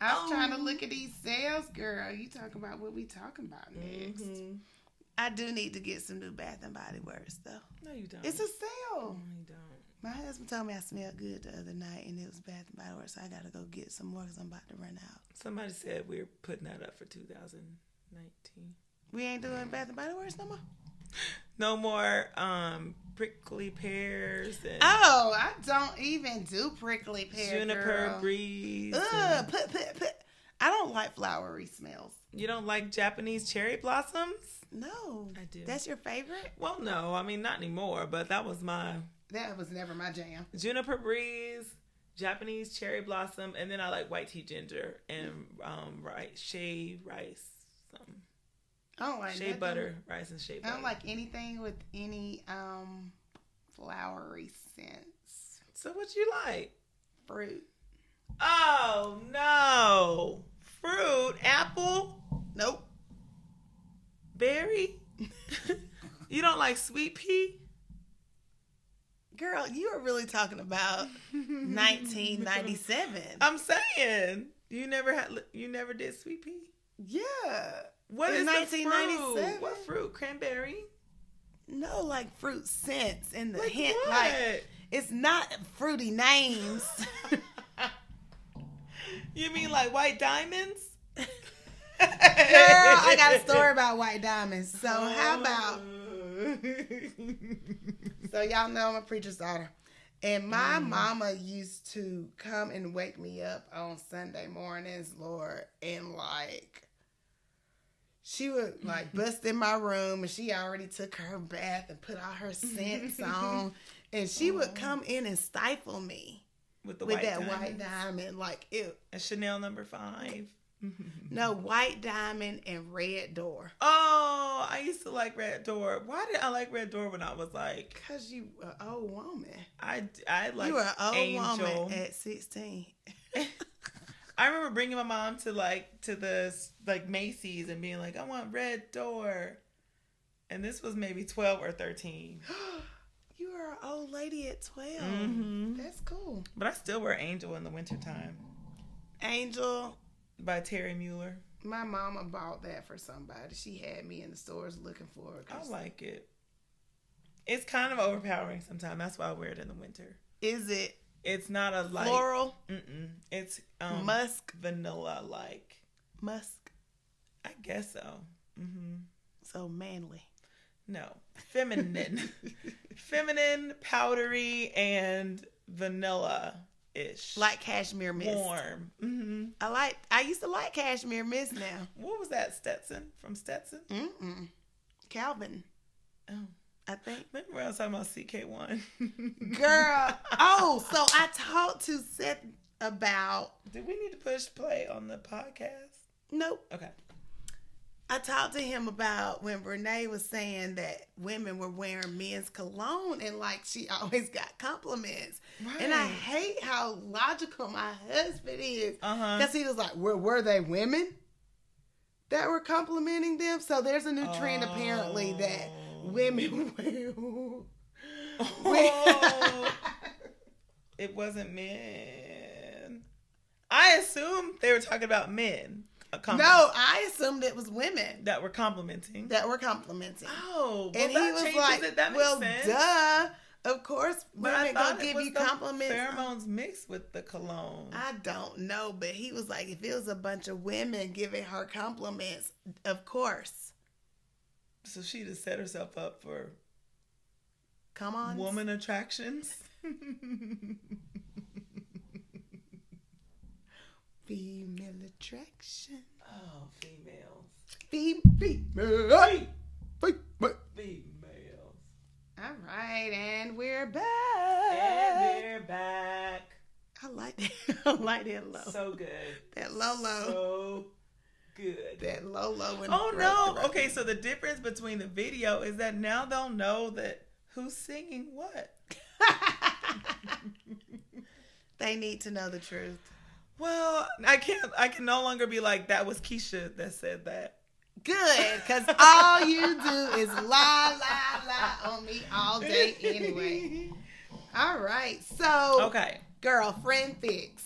I'm trying to look at these sales, girl. You talking about what we talking about next? Mm-hmm. I do need to get some new Bath and Body Works, though. No, you don't. It's a sale. No, you don't. My husband told me I smelled good the other night, and it was Bath and Body Works. So I got to go get some more because I'm about to run out. Somebody said we're putting that up for 2019. We ain't doing Bath and Body Works no more? No more prickly pears. And I don't even do prickly pears. Juniper breeze. I don't like flowery smells. You don't like Japanese cherry blossoms? No. I do. That's your favorite? Well, no. I mean, not anymore, but that was never my jam. Juniper breeze, Japanese cherry blossom, and then I like white tea ginger and shea rice. Something. I don't like shea butter, rice and shea butter. I don't like anything with any flowery scents. So what you like? Fruit. Oh no. Fruit, apple? Nope. Berry? You don't like sweet pea? Girl, you are really talking about 1997. I'm saying you never did sweet pea? Yeah. What is 1997? the fruit? What fruit? Cranberry? No, like fruit scents in the like hint. What? Like it's not fruity names. You mean like white diamonds? Girl, I got a story about white diamonds. So how about? So y'all know I'm a preacher's daughter, and my mama used to come and wake me up on Sunday mornings, Lord, and like she would like bust in my room, and she already took her bath and put all her scents on, and she would come in and stifle me with white diamond, like ew. A Chanel No. 5. No, white diamond and red door. Oh, I used to like red door. Why did I like red door when I was like? Cause you an old woman. I like you were an old Angel. woman at 16. I remember bringing my mom to the Macy's and being like, I want red door, and this was maybe 12 or 13. You were an old lady at 12. Mm-hmm. That's cool. But I still wear Angel in the wintertime. Angel. By Terry Mueller. My mama bought that for somebody. She had me in the stores looking for it. I like it. It's kind of overpowering sometimes. That's why I wear it in the winter. Is it? It's not a light. Floral? Mm-mm. It's musk? Vanilla-like. Musk? I guess so. Mm-hmm. So manly. No. Feminine. Feminine, powdery, and vanilla-ish. Like cashmere mist. Warm. Mm-hmm. I used to like cashmere mist now. What was that? Stetson? From Stetson? Mm-mm. Calvin. Oh. I think. Remember when I was talking about CK1? Girl. Oh, so I talked to Seth about... Do we need to push play on the podcast? Nope. Okay. I talked to him about when Renee was saying that women were wearing men's cologne and like she always got compliments. Right. And I hate how logical my husband is. Because he was like, were they women that were complimenting them? So there's a new trend apparently that women It wasn't men. I assumed they were talking about men. No, I assumed it was women that were complimenting. Oh, well, and he was like, that makes sense. Duh. Of course, women gonna give you compliments. Pheromones mixed with the cologne. I don't know, but he was like, if it was a bunch of women giving her compliments, of course. So she just set herself up for woman attractions. Female attraction. Oh, females. Females. All right, and we're back. I like that. I like that low. So good. That low. So good. That low. Oh no. Okay, so the difference between the video is that now they'll know that who's singing what. They need to know the truth. Well, I can no longer be like, that was Keisha that said that. Good, because all you do is lie on me all day anyway. All right, so. Okay. Girl, friend fix.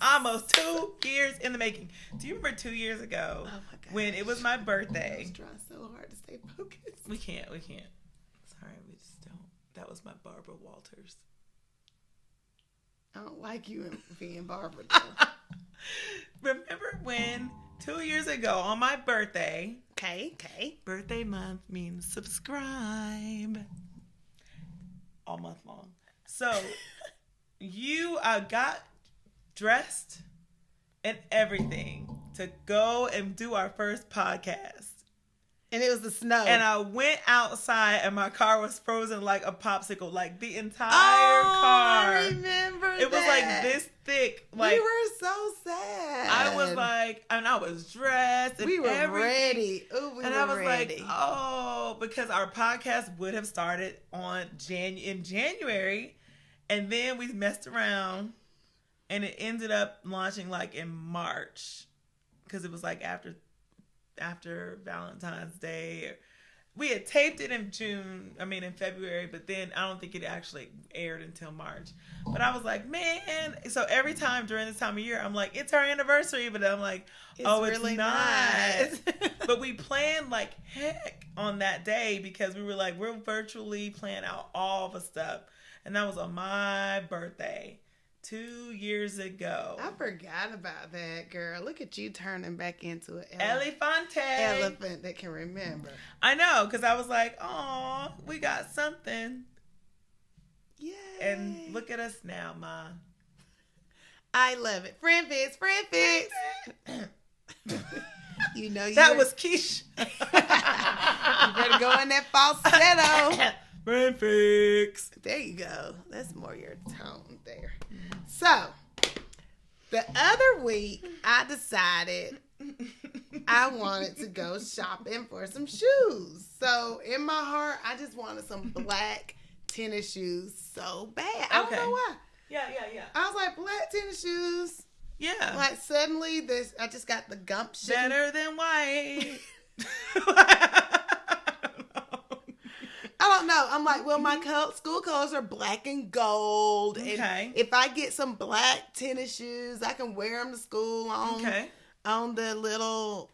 Almost 2 years in the making. Do you remember 2 years ago when it was my birthday? I was trying so hard to stay focused. We can't. Sorry, we just don't. That was my Barbara Walters. I don't like you being Barbara. Remember when 2 years ago on my birthday? Okay. Birthday month means subscribe. All month long. So you got dressed and everything to go and do our first podcast. And it was the snow. And I went outside and my car was frozen like a popsicle. Like the entire car. I remember it was like this thick. Like, we were so sad. I was like, and I was dressed. And we were everything. Ready. Ooh, we and were I was ready. like, oh, because our podcast would have started in January. And then we messed around. And it ended up launching like in March. Because it was like after Valentine's Day. We had taped it in February, but then I don't think it actually aired until March. But I was like, man, so every time during this time of year, I'm like, it's our anniversary, but I'm like, it's really not. But we planned like heck on that day because we were like, we're virtually planning out all the stuff. And that was on my birthday 2 years ago. I forgot about that, girl. Look at you turning back into an elephant that can remember. I know, because I was like, oh, we got something. Yay. And look at us now, Ma. I love it. Friend fix. You know that was Keisha. You better go in that falsetto. Friend fix. There you go. That's more your tone there. So, the other week, I decided I wanted to go shopping for some shoes. So, in my heart, I just wanted some black tennis shoes so bad. I don't know why. Yeah. I was like, black tennis shoes. Yeah. Like, suddenly, I just got the gumption. Better than white. I don't know. I'm like, well, my school colors are black and gold. Okay. And if I get some black tennis shoes, I can wear them to school on the little,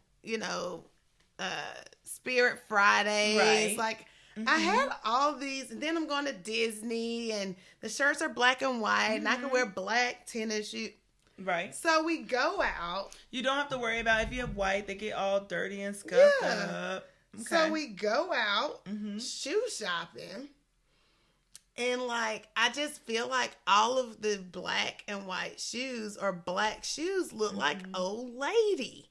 Spirit Fridays. Right. Like, I had all these, and then I'm going to Disney, and the shirts are black and white, and I can wear black tennis shoes. Right. So we go out. You don't have to worry about if you have white, they get all dirty and scuffed up. Okay. So we go out shoe shopping, and like I just feel like all of the black and white shoes or black shoes look like old lady.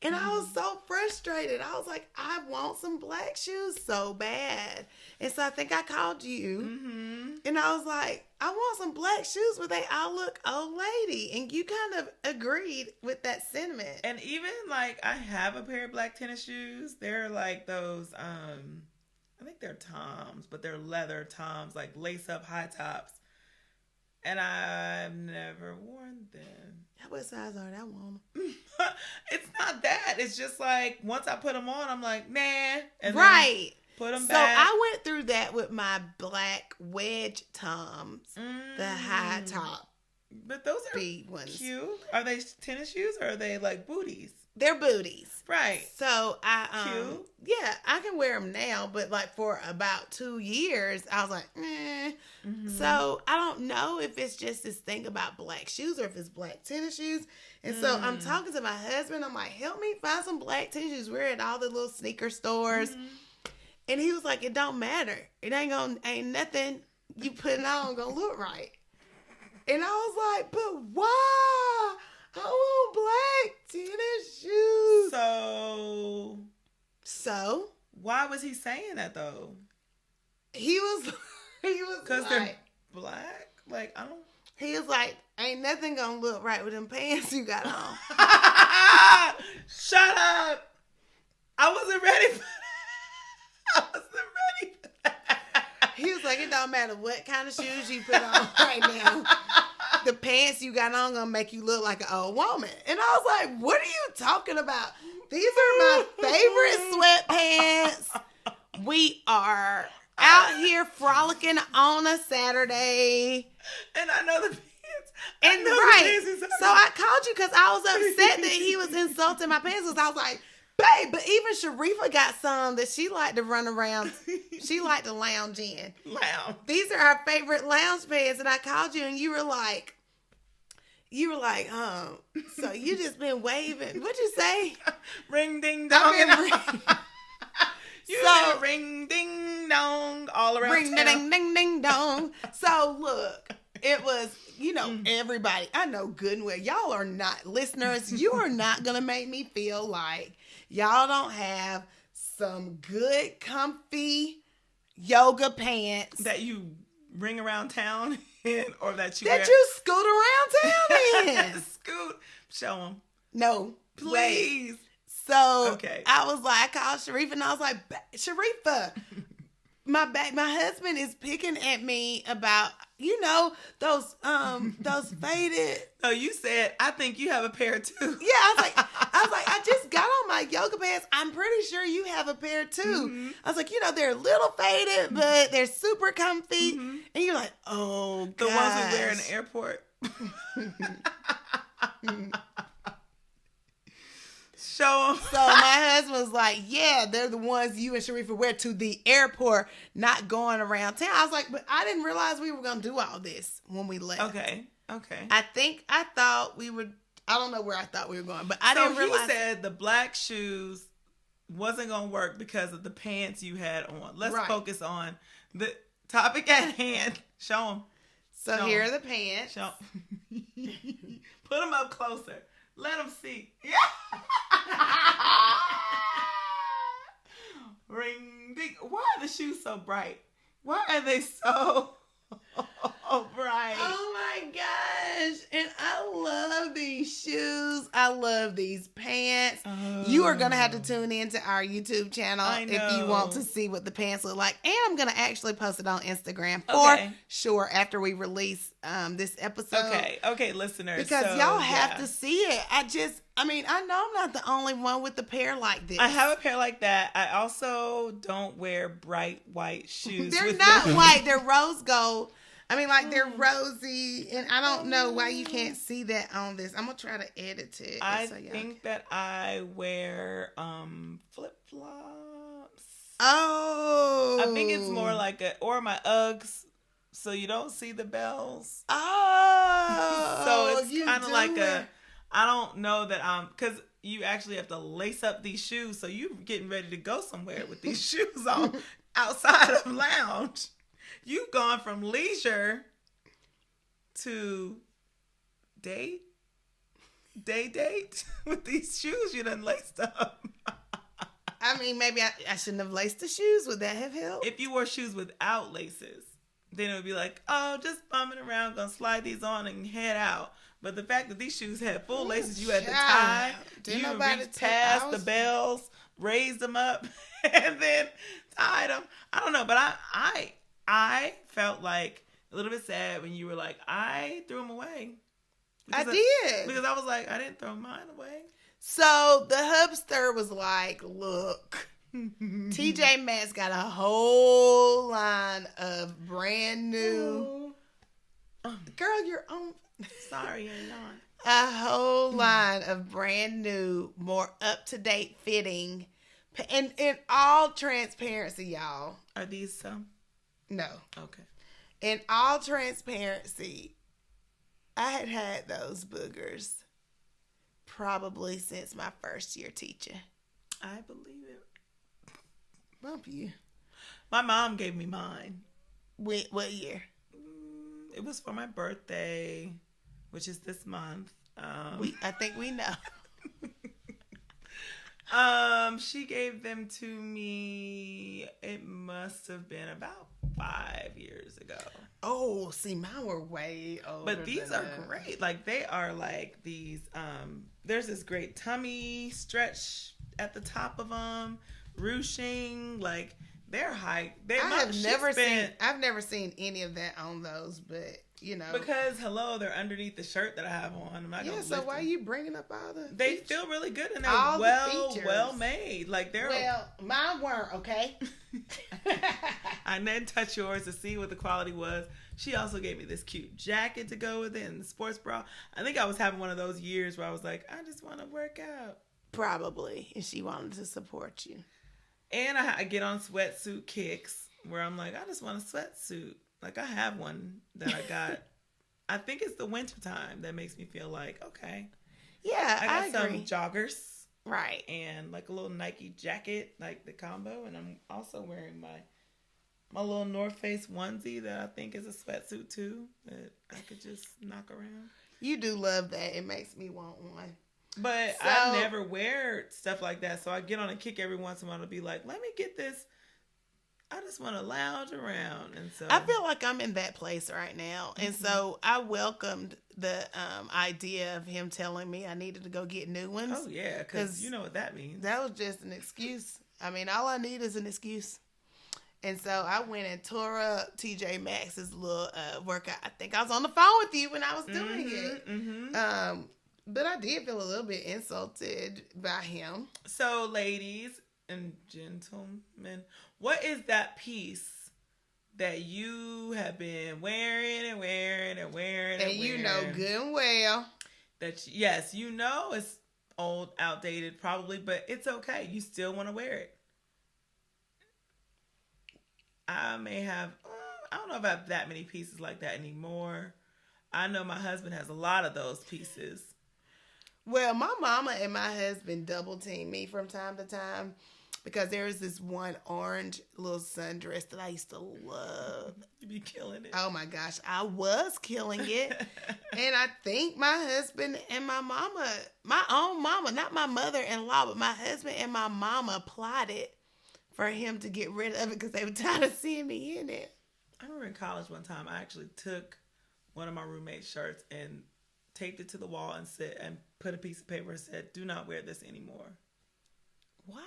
And I was so frustrated. I was like, I want some black shoes so bad. And so I think I called you. And I was like, I want some black shoes where they all look old lady. And you kind of agreed with that sentiment. And even like I have a pair of black tennis shoes. They're like those, I think they're Toms, but they're leather Toms, like lace up high tops. And I've never worn them. What size are they? I want them. It's not that. It's just like once I put them on, I'm like, nah. And right. Put them so back. So I went through that with my black wedge Toms, the high top. But those are big ones. Cute. Are they tennis shoes or are they like booties? They're booties. Right. So cute. Yeah, I can wear them now, but like for about 2 years, I was like, So I don't know if it's just this thing about black shoes or if it's black tennis shoes. And so I'm talking to my husband. I'm like, help me find some black tennis shoes. We're at all the little sneaker stores. And he was like, it don't matter. It ain't nothing you putting on gonna look right. And I was like, but why? I want black tennis shoes. So why was he saying that though? He was because like, they're black. Like I don't. He was like, ain't nothing gonna look right with them pants you got on. Shut up! I wasn't ready for that. He was like, it don't matter what kind of shoes you put on right now. The pants you got on gonna make you look like an old woman. And I was like, what are you talking about? These are my favorite sweatpants. We are out here frolicking on a Saturday. And I know the pants. And right. So I called you because I was upset that he was insulting my pants. Because I was like, babe, but even Sharifa got some that she liked to run around. She liked to lounge in. Lounge. These are her favorite lounge pants. And I called you and you were like, so you just been waving. What'd you say? Ring, ding, dong. You so, ring, ding, dong all around ring, town. Ring, ding, ding, ding, dong. So look, it was, everybody. I know good and well. Y'all are not, listeners, you are not going to make me feel like y'all don't have some good, comfy yoga pants. That you ring around town in, or that you scoot around town in. Scoot. Show them. No. Please. Wait. So okay. I was like, I called Sharifa and I was like, Sharifa, my husband is picking at me about, those faded. No, you said, I think you have a pair too. Yeah, I was like, I just got on my yoga pants. I'm pretty sure you have a pair too. Mm-hmm. I was like, they're a little faded, but they're super comfy. Mm-hmm. And you're like, oh, the ones we wear in the airport. Show them. So my husband was like, yeah, they're the ones you and Sharifa wear to the airport, not going around town. I was like, but I didn't realize we were going to do all this when we left. Okay. I thought we would, I don't know where I thought we were going, but I didn't realize. So he said the black shoes wasn't going to work because of the pants you had on. Let's focus on the topic at hand. Show them. So here are the pants. Show 'em. Put them up closer. Let them see. Yeah. Ring, ding. Why are the shoes so bright? Why are they so bright? Oh my gosh. And I love these shoes. I love these pants. Oh. You are going to have to tune into our YouTube channel if you want to see what the pants look like. And I'm going to actually post it on Instagram for sure after we release this episode. Okay, listeners. Because y'all have to see it. I know I'm not the only one with a pair like this. I have a pair like that. I also don't wear bright white shoes. They're not white. They're rose gold. They're rosy, and I don't know why you can't see that on this. I'm going to try to edit it. I think that I wear flip-flops. Oh. I think it's more like or my Uggs, so you don't see the bells. Oh. So it's kind of like I don't know that because you actually have to lace up these shoes, so you're getting ready to go somewhere with these shoes on outside of lounge. You've gone from leisure to date with these shoes you done laced up. Maybe I shouldn't have laced the shoes. Would that have helped? If you wore shoes without laces, then it would be like, oh, just bumming around, gonna slide these on and head out. But the fact that these shoes had full laces, you had to tie, you reached past the bells, raised them up, and then tied them. I don't know, but I felt like a little bit sad when you were like, I threw them away. I did. Because I was like, I didn't throw mine away. So the hubster was like, look, TJ Maxx got a whole line of brand new. Girl, you're on. Sorry, I'm not. A whole line of brand new, more up-to-date fitting. And in all transparency, y'all. Are these some? No. Okay. In all transparency, I had those boogers probably since my first year teaching. I believe it. Bump you. My mom gave me mine. What year? It was for my birthday, which is this month. I think we know. She gave them to me. It must have been about 5 years ago. Oh, see, mine were way older. But these are great. Like they are like these. There's this great tummy stretch at the top of them, ruching. Like they're high. I've never seen any of that on those, but. Because they're underneath the shirt that I have on. I'm not gonna so why are you bringing up all the They features? feel really good and they're well made. Like they're mine weren't, okay. I didn't touch yours to see what the quality was. She also gave me this cute jacket to go with it and the sports bra. I think I was having one of those years where I was like, I just want to work out. Probably. And she wanted to support you. And I get on sweatsuit kicks where I'm like, I just want a sweatsuit. Like, I have one that I got. I think it's the winter time that makes me feel like, okay. Yeah, I got agree. some joggers. Right. And like a little Nike jacket, like the combo. And I'm also wearing my little North Face onesie that I think is a sweatsuit too, that I could just knock around. You do love that. It makes me want one. But I never wear stuff like that. So I get on a kick every once in a while to be like, let me get this. I just want to lounge around. And so I feel like I'm in that place right now. And so I welcomed the idea of him telling me I needed to go get new ones. Oh, yeah, because you know what that means. That was just an excuse. I mean, all I need is an excuse. And so I went and tore up TJ Maxx's little workout. I think I was on the phone with you when I was doing it. Mm-hmm. But I did feel a little bit insulted by him. So, ladies and gentlemen, what is that piece that you have been wearing and wearing and wearing and you wearing, know good and well that yes, you know it's old, outdated probably, but it's okay. You still want to wear it. I may have, I don't know if I have that many pieces like that anymore. I know my husband has a lot of those pieces. Well, my mama and my husband double team me from time to time because there was this one orange little sundress that I used to love. You be killing it. Oh my gosh, I was killing it. And I think my husband and my mama, my own mama, not my mother-in-law, but my husband and my mama plotted for him to get rid of it because they were tired of seeing me in it. I remember in college one time I actually took one of my roommate's shirts and taped it to the wall and put a piece of paper and said, "Do not wear this anymore." Why?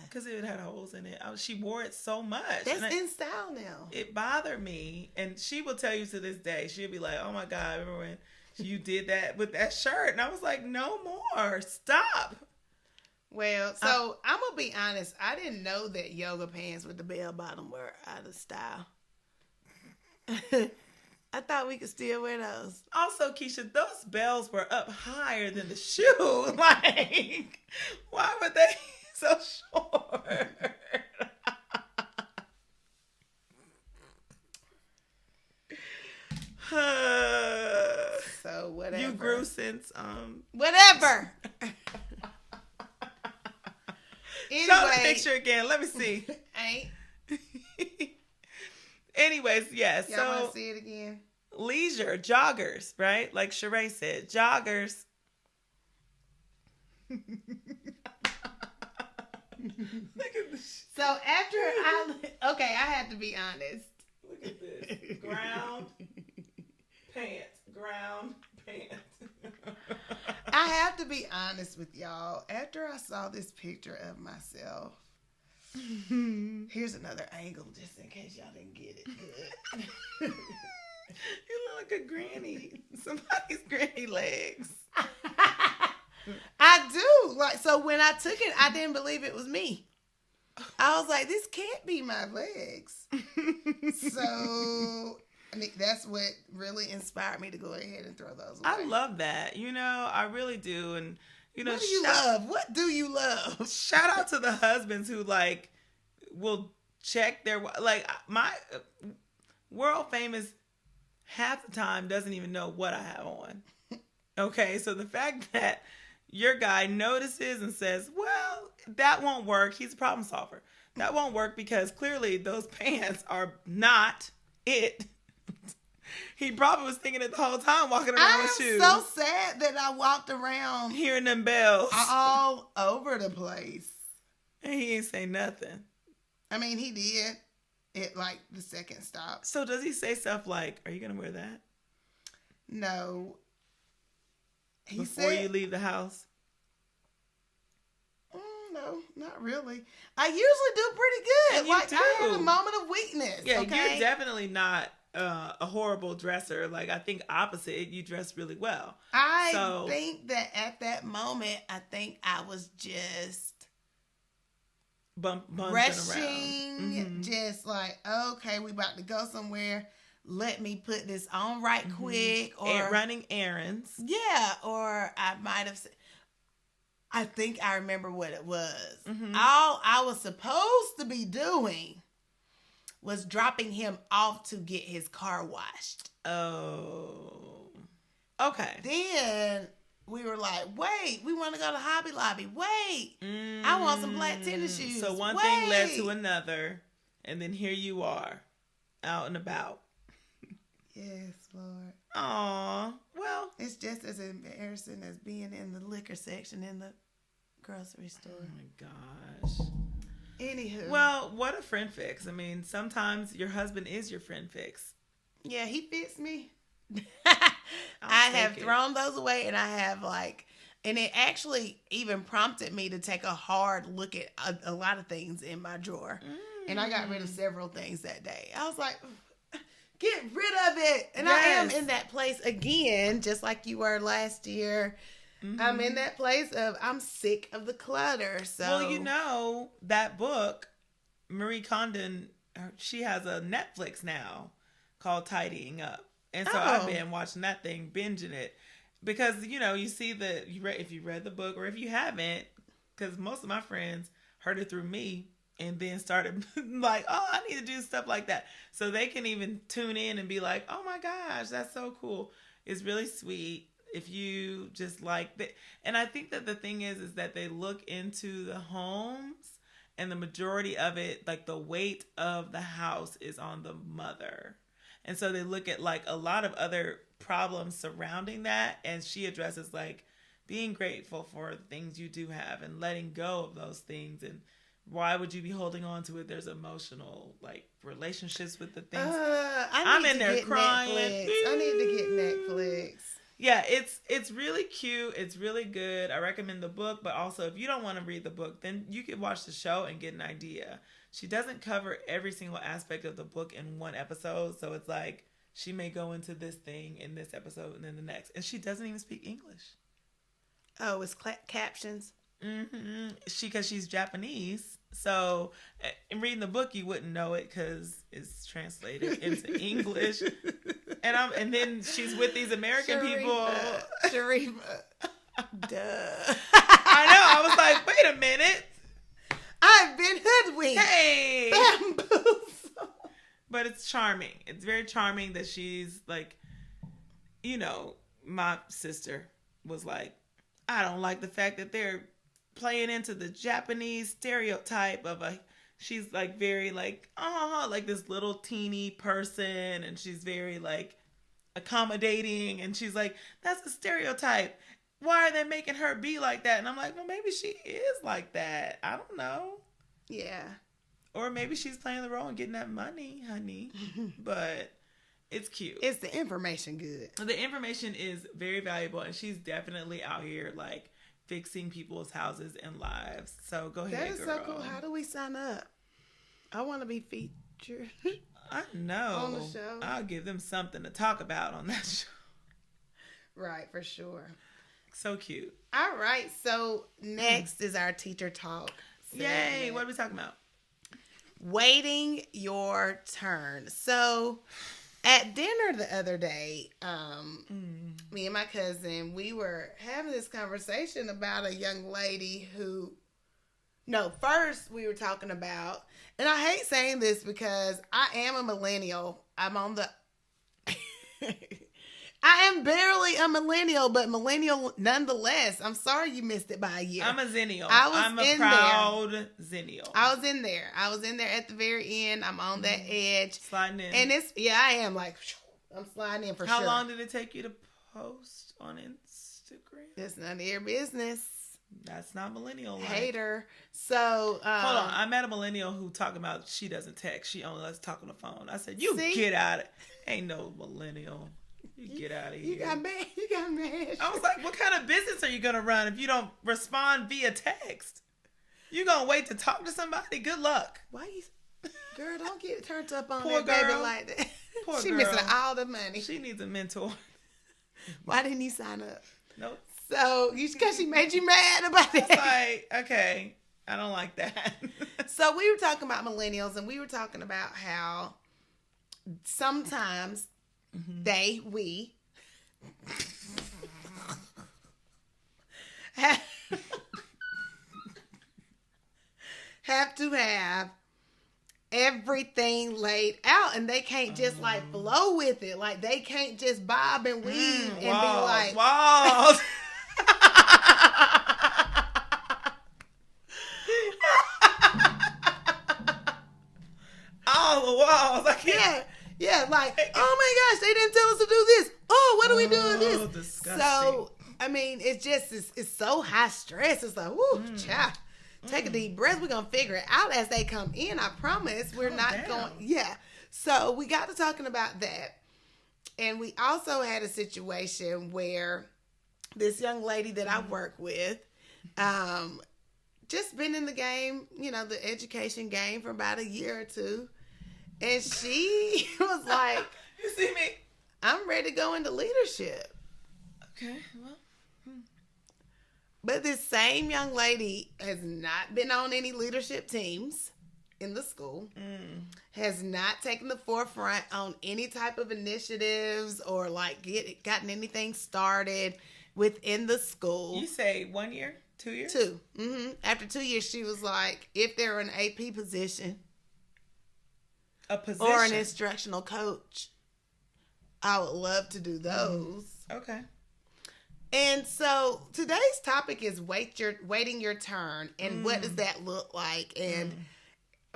Because it had holes in it. She wore it so much. That's in style now. It bothered me. And she will tell you to this day, she'll be like, oh my God, remember when you did that with that shirt? And I was like, no more. Stop. Well, so I'm going to be honest. I didn't know that yoga pants with the bell bottom were out of style. I thought we could still wear those. Also, Keisha, those bells were up higher than the shoe. Like, why were they so short? So whatever. You grew since whatever. Anyway, show the picture again. Let me see. Ain't. Anyways, yes. Y'all want to see it again? Leisure, joggers, right? Like Sheree said, joggers. Look at this. So after I have to be honest. Look at this. Ground pants. I have to be honest with y'all. After I saw this picture of myself, here's another angle just in case y'all didn't get it good. You look like a granny. Somebody's granny legs. I do. Like, so when I took it, I didn't believe it was me. I was like, this can't be my legs. So I mean, that's what really inspired me to go ahead and throw those away. I love that. You know, I really do. And, you know, what do you love? What do you love? Shout out to the husbands who, like, will check their, like, my world famous half the time doesn't even know what I have on. Okay, so the fact that your guy notices and says, well, that won't work. He's a problem solver. That won't work because clearly those pants are not it. He probably was thinking it the whole time walking around with shoes. I'm so sad that I walked around hearing them bells all over the place. And he ain't say nothing. I mean, he did at like the second stop. So does he say stuff like, are you going to wear that? No. Before you leave the house? No, not really. I usually do pretty good. And like, I had a moment of weakness. Yeah, okay? You're definitely not a horrible dresser. Like, I think opposite, you dress really well. I think that at that moment, I think I was just bumping rushing, around. just like, okay, we about to go somewhere. Let me put this on right quick. Or running errands. Yeah, or I might have said, I think I remember what it was. Mm-hmm. All I was supposed to be doing was dropping him off to get his car washed. Oh. Okay. Then we were like, wait, we want to go to Hobby Lobby. Wait, I want some black tennis shoes. So one thing led to another, and then here you are, out and about. Yes, Lord. Aw. Well. It's just as embarrassing as being in the liquor section in the grocery store. Oh my gosh. Anywho. Well, what a friend fix. I mean, sometimes your husband is your friend fix. Yeah, he fits me. I have thrown those away, and I have and it actually even prompted me to take a hard look at a lot of things in my drawer. And I got rid of several things that day. I was like, get rid of it. And I am in that place again, just like you were last year. Mm-hmm. I'm in that place of I'm sick of the clutter. So, well, you know, that book, Marie Kondo, she has a Netflix now called Tidying Up. And so I've been watching that thing, binging it. Because, you know, you see if you read the book or if you haven't, because most of my friends heard it through me and then started like, oh, I need to do stuff like that. So they can even tune in and be like, oh my gosh, that's so cool. It's really sweet. If you just like that. And I think that the thing is that they look into the homes and the majority of it, like the weight of the house is on the mother. And so they look at like a lot of other problems surrounding that. And she addresses like being grateful for the things you do have and letting go of those things. And why would you be holding on to it? There's emotional like relationships with the things. I'm in there crying. I need to get Netflix. Yeah, it's really cute. It's really good. I recommend the book, but also if you don't want to read the book, then you can watch the show and get an idea. She doesn't cover every single aspect of the book in one episode, so it's like she may go into this thing in this episode and then the next, and she doesn't even speak English. Oh, it's captions. Mm-hmm. Because she's Japanese, so in reading the book you wouldn't know it because it's translated into English. And then she's with these American people. Sharifa. Duh. I know. I was like, wait a minute. I've been hoodwinked. Hey. Bamboozled. But it's charming. It's very charming that she's like, you know, my sister was like, I don't like the fact that they're playing into the Japanese stereotype of she's like very like, like this little teeny person, and she's very like accommodating, and she's like, that's a stereotype. Why are they making her be like that? And I'm like, well, maybe she is like that. I don't know. Yeah. Or maybe she's playing the role and getting that money, honey. But it's cute. Is the information good? The information is very valuable, and she's definitely out here like fixing people's houses and lives. So go ahead, That is girl. so cool. How do we sign up? I want to be featured. I know. On the show. I'll give them something to talk about on that show. Right, for sure. So cute. All right. So next is our teacher talk. Yay. What are we talking about? Waiting your turn. So at dinner the other day, me and my cousin, we were having this conversation about a young lady who, first we were talking about, and I hate saying this because I am a millennial. I'm on the, I am barely a millennial, but millennial nonetheless. I'm sorry you missed it by a year. I'm a zennial. I'm a proud zennial. I was in there. at the very end. I'm on that edge. Sliding in. And I am like, I'm sliding in for sure. How long did it take you to post on Instagram? That's none of your business. That's not millennial. Hater. So, hold on. I met a millennial who talking about she doesn't text. She only lets talk on the phone. I said, get out of it. Ain't no millennial. You get out of here. You got mad. I was like, what kind of business are you going to run if you don't respond via text? You going to wait to talk to somebody? Good luck. Why you... Girl, don't get turned up on Poor that girl. baby like that. Poor she girl. missing all the money. She needs a mentor. Why didn't you sign up? Nope. So, because she made you mad about it. It's like, okay, I don't like that. So we were talking about millennials, and we were talking about how sometimes we have to have everything laid out, and they can't just like flow with it. Like they can't just bob and weave and be like, walls. All the walls. I can't. Yeah, like, oh my gosh, they didn't tell us to do this. Oh, what are we doing this? Disgusting. So, I mean, it's so high stress. It's like, whoo, child. Take a deep breath. We're going to figure it out as they come in. I promise. We're not going. Yeah. So we got to talking about that. And we also had a situation where this young lady that I work with, just been in the game, the education game for about a year or two. And she was like, you see me? I'm ready to go into leadership. Okay, well. But this same young lady has not been on any leadership teams in the school, has not taken the forefront on any type of initiatives or like gotten anything started within the school. You say 1 year, 2 years? 2. After 2 years, she was like, if they're an AP position, a position or an instructional coach, I would love to do those. Okay. And so today's topic is waiting your turn, and what does that look like? And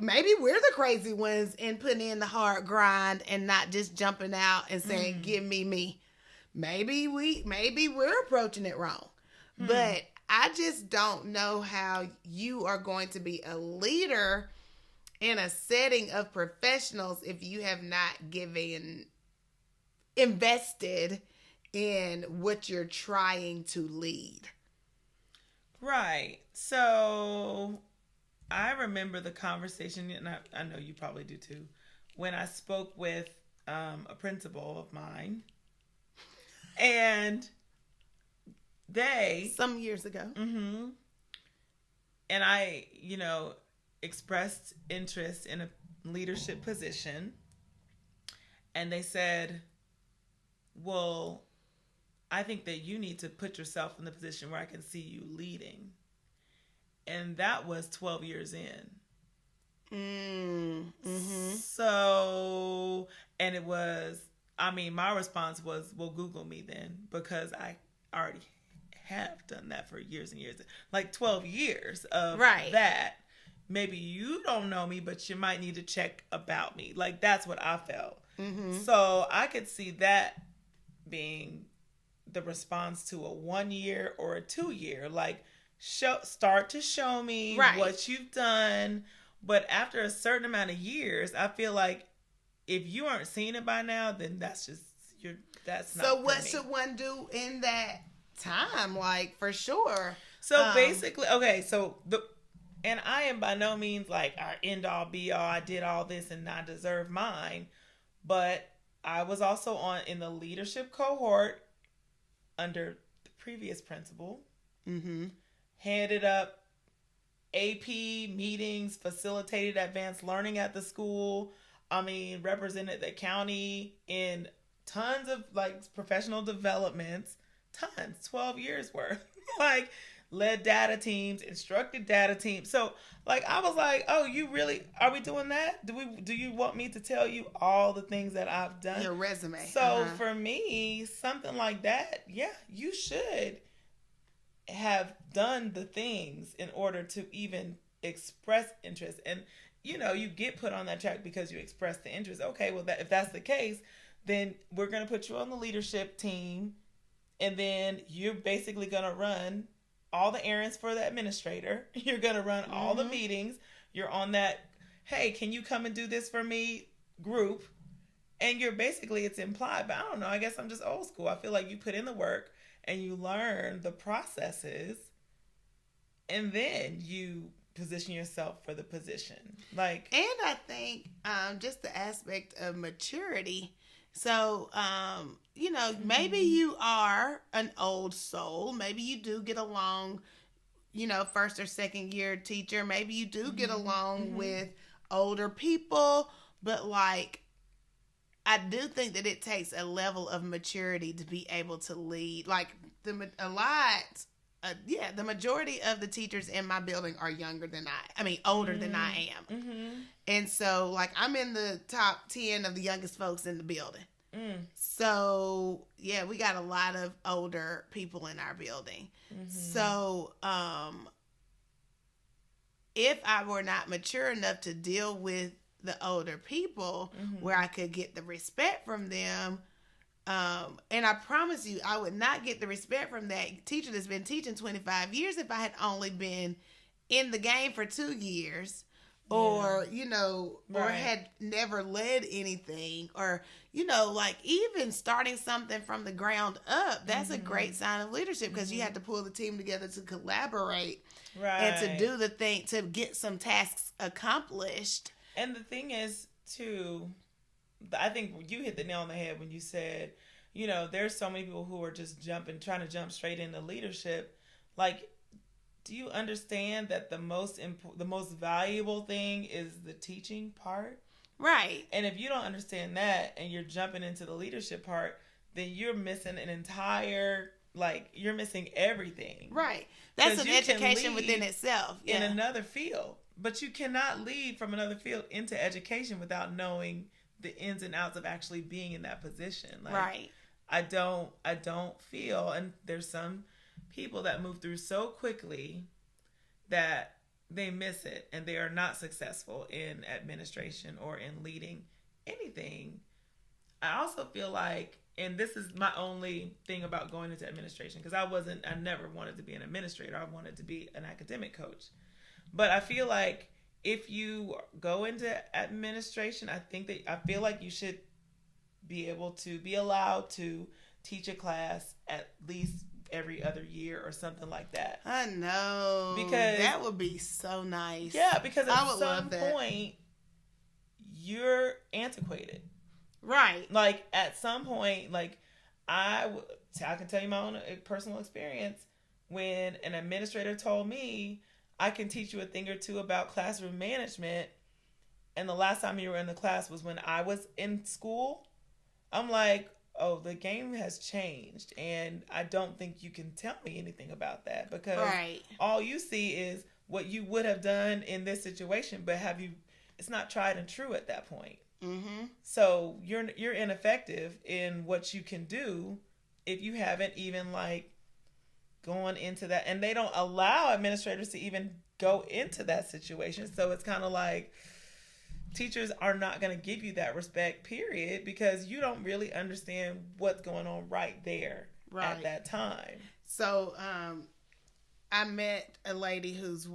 maybe we're the crazy ones and putting in the hard grind and not just jumping out and saying, "Give me me." Maybe we're approaching it wrong, but I just don't know how you are going to be a leader in a setting of professionals if you have not invested in what you're trying to lead. Right. So I remember the conversation, and I know you probably do too, when I spoke with a principal of mine, and they... Some years ago. And I, expressed interest in a leadership position, and they said, well, I think that you need to put yourself in the position where I can see you leading. And that was 12 years in. So, and it was, my response was, well, Google me then, because I already have done that for years and years. Like 12 years of that. Maybe you don't know me, but you might need to check about me. Like, that's what I felt. So I could see that being the response to a 1 year or a 2 year. Like, start to show me what you've done. But after a certain amount of years, I feel like if you aren't seeing it by now, then that's just that's not. So what should one do in that time? Like, for sure. So basically, okay. And I am by no means like our end all be all. I did all this and I deserve mine, but I was also in the leadership cohort under the previous principal. Headed up AP meetings, facilitated advanced learning at the school. Represented the county in tons of like professional developments. Tons, 12 years worth. Like, led data teams, instructed data teams. So, like, I was like, oh, you really, are we doing that? Do you want me to tell you all the things that I've done? Your resume. So, for me, something like that, yeah, you should have done the things in order to even express interest. And, you get put on that track because you express the interest. Okay, well, if that's the case, then we're going to put you on the leadership team, and then you're basically going to run all the errands for the administrator. You're going to run all the meetings. You're on that, hey, can you come and do this for me group? And you're basically, it's implied, but I don't know. I guess I'm just old school. I feel like you put in the work and you learn the processes, and then you position yourself for the position. Like, and I think just the aspect of maturity. So, maybe you are an old soul. Maybe you do get along, first or second year teacher. Maybe you do get along with older people, but like, I do think that it takes a level of maturity to be able to lead. Like, the majority of the teachers in my building are younger than older than I am. Mm-hmm. And so, like, I'm in the top 10 of the youngest folks in the building. So, yeah, we got a lot of older people in our building. Mm-hmm. So, if I were not mature enough to deal with the older people where I could get the respect from them, and I promise you, I would not get the respect from that teacher that's been teaching 25 years if I had only been in the game for 2 years, or, or had never led anything, or, like, even starting something from the ground up. That's a great sign of leadership, because you have to pull the team together to collaborate and to do the thing, to get some tasks accomplished. And the thing is, too, I think you hit the nail on the head when you said, there's so many people who are just trying to jump straight into leadership. Like, do you understand that the most valuable thing is the teaching part? Right. And if you don't understand that and you're jumping into the leadership part, then you're missing you're missing everything. Right. That's an education within itself. Yeah. In another field. But you cannot lead from another field into education without knowing the ins and outs of actually being in that position. Like, right. I don't feel, and there's some people that move through so quickly that they miss it and they are not successful in administration or in leading anything. I also feel like, and this is my only thing about going into administration, because I never wanted to be an administrator. I wanted to be an academic coach. But I feel like if you go into administration, I feel like you should be able to be allowed to teach a class at least every other year or something like that. I know. Because that would be so nice. Yeah, because at some point you're antiquated. Right. Like, at some point, like, I can tell you my own personal experience when an administrator told me, I can teach you a thing or two about classroom management, and the last time you were in the class was when I was in school. I'm like, oh, the game has changed, and I don't think you can tell me anything about that, because all you see is what you would have done in this situation, but it's not tried and true at that point. Mm-hmm. So you're ineffective in what you can do if you haven't even, like, going into that, and they don't allow administrators to even go into that situation. So it's kind of like teachers are not going to give you that respect, period, because you don't really understand what's going on right there at that time. So I met a lady whose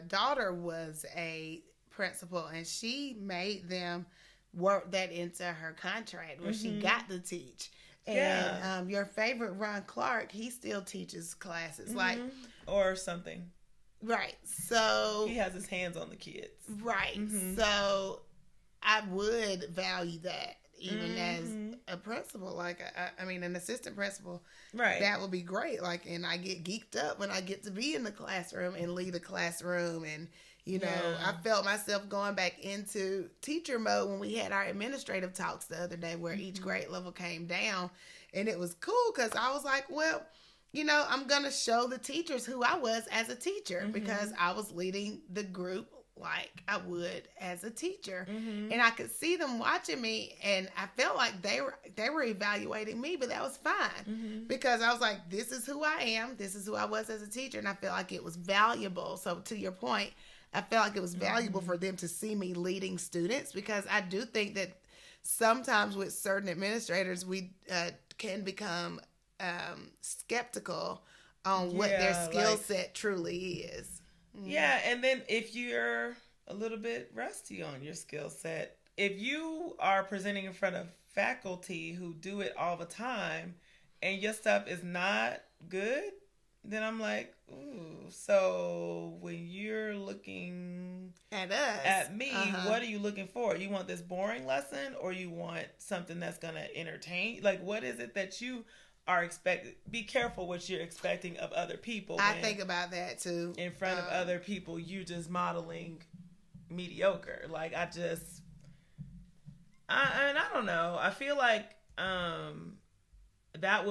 daughter was a principal, and she made them work that into her contract where she got to teach. And your favorite Ron Clark, he still teaches classes, like, or something. Right. So he has his hands on the kids. Right. So I would value that even as a principal, like, I mean, an assistant principal. Right. That would be great. Like, and I get geeked up when I get to be in the classroom and lead a classroom, and I felt myself going back into teacher mode when we had our administrative talks the other day, where each grade level came down, and it was cool because I was like, well, I'm going to show the teachers who I was as a teacher, because I was leading the group like I would as a teacher. And I could see them watching me, and I felt like they were evaluating me, but that was fine because I was like, this is who I am. This is who I was as a teacher. And I felt like it was valuable. So to your point, I felt like it was valuable for them to see me leading students, because I do think that sometimes with certain administrators, we can become skeptical on what their skill set truly is. Yeah, and then if you're a little bit rusty on your skill set, if you are presenting in front of faculty who do it all the time and your stuff is not good, then I'm like, ooh, so when you're looking at us, at me, what are you looking for? You want this boring lesson, or you want something that's going to entertain? Like, what is it that you be careful what you're expecting of other people. I think about that too. In front of other people, you just modeling mediocre. Like I don't know. I feel like that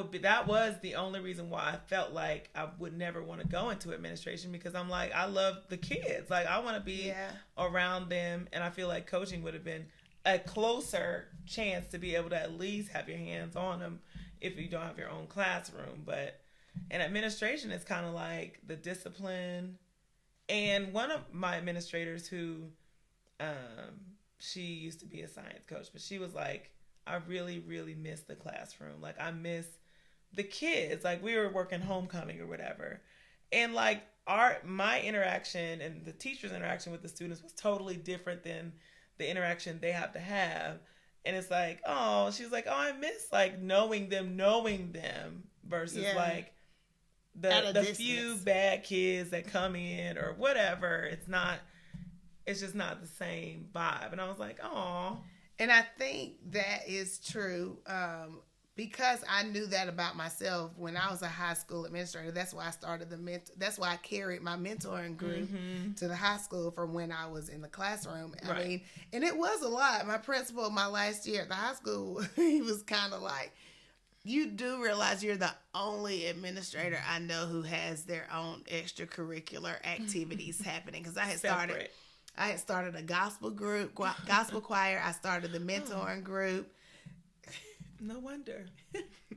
was the only reason why I felt like I would never want to go into administration, because I'm like, I love the kids. Like I want to be around them, and I feel like coaching would have been a closer chance to be able to at least have your hands on them if you don't have your own classroom. But in administration, it's kind of like the discipline. And one of my administrators who, she used to be a science coach, but she was like, I really, really miss the classroom. Like I miss the kids. Like we were working homecoming or whatever. And like my interaction and the teacher's interaction with the students was totally different than the interaction they have to have. And it's like, oh, she's like, oh, I miss like knowing them versus like the few bad kids that come in or whatever. It's just not the same vibe. And I was like, oh. And I think that is true because I knew that about myself when I was a high school administrator. That's why I started that's why I carried my mentoring group to the high school from when I was in the classroom. Right. I mean, and it was a lot. My principal, my last year at the high school, he was kind of like, you do realize you're the only administrator I know who has their own extracurricular activities happening. Because I had started a gospel group, gospel choir. I started the mentoring group. No wonder.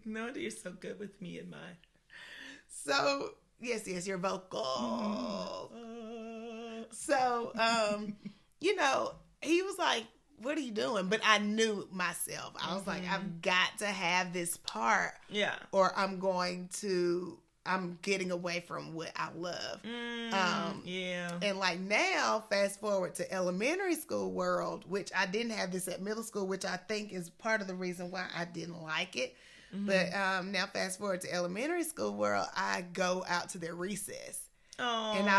No wonder you're so good with me and mine. So, yes, you're vocal. So, he was like, what are you doing? But I knew myself. I was like, I've got to have this part. Yeah. Or I'm getting away from what I love. And like now, fast forward to elementary school world, which I didn't have this at middle school, which I think is part of the reason why I didn't like it. But now fast forward to elementary school world, I go out to their recess. Oh. And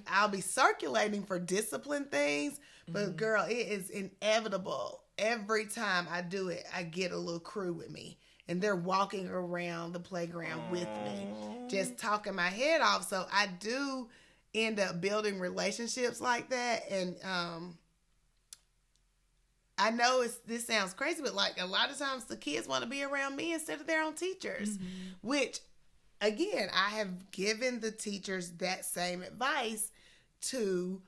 I'll be circulating for discipline things. But girl, it is inevitable. Every time I do it, I get a little crew with me. And they're walking around the playground with me, just talking my head off. So I do end up building relationships like that. And I know this sounds crazy, but like a lot of times the kids want to be around me instead of their own teachers, which, again, I have given the teachers that same advice to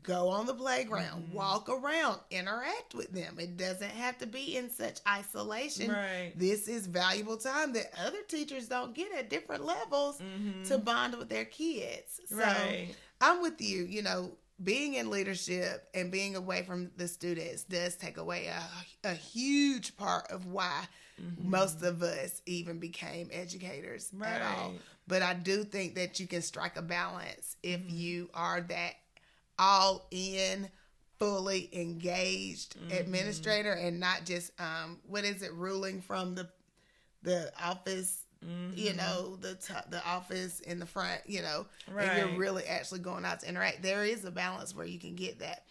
go on the playground, walk around, interact with them. It doesn't have to be in such isolation. Right. This is valuable time that other teachers don't get at different levels to bond with their kids. So I'm with you. Being in leadership and being away from the students does take away a huge part of why most of us even became educators at all. But I do think that you can strike a balance if you are that all in, fully engaged administrator and not just ruling from the office, the office in the front, and you're really actually going out to interact. There is a balance where you can get that.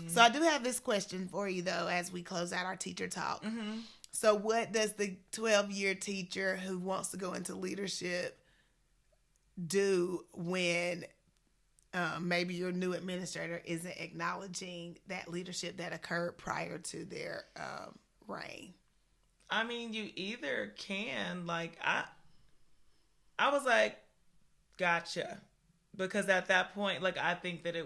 So I do have this question for you though as we close out our teacher talk. So what does the 12-year teacher who wants to go into leadership do when maybe your new administrator isn't acknowledging that leadership that occurred prior to their reign? I mean, you either can, like, I was like, gotcha. Because at that point, like, I think that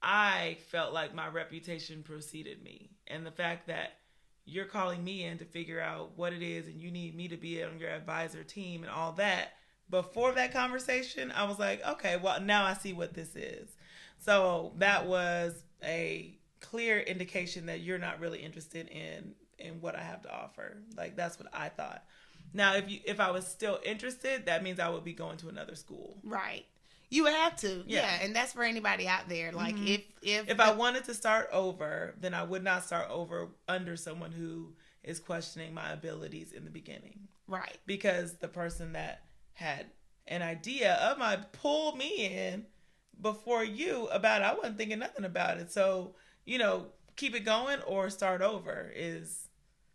I felt like my reputation preceded me. And the fact that you're calling me in to figure out what it is and you need me to be on your advisor team and all that. Before that conversation, I was like, okay, well, now I see what this is. So that was a clear indication that you're not really interested in what I have to offer. Like, that's what I thought. Now, if I was still interested, that means I would be going to another school. Right. You would have to. Yeah. And that's for anybody out there. Like, if I wanted to start over, then I would not start over under someone who is questioning my abilities in the beginning. Right. Because the person that had an idea of pulled me in before you about it. I wasn't thinking nothing about it. So, keep it going or start over is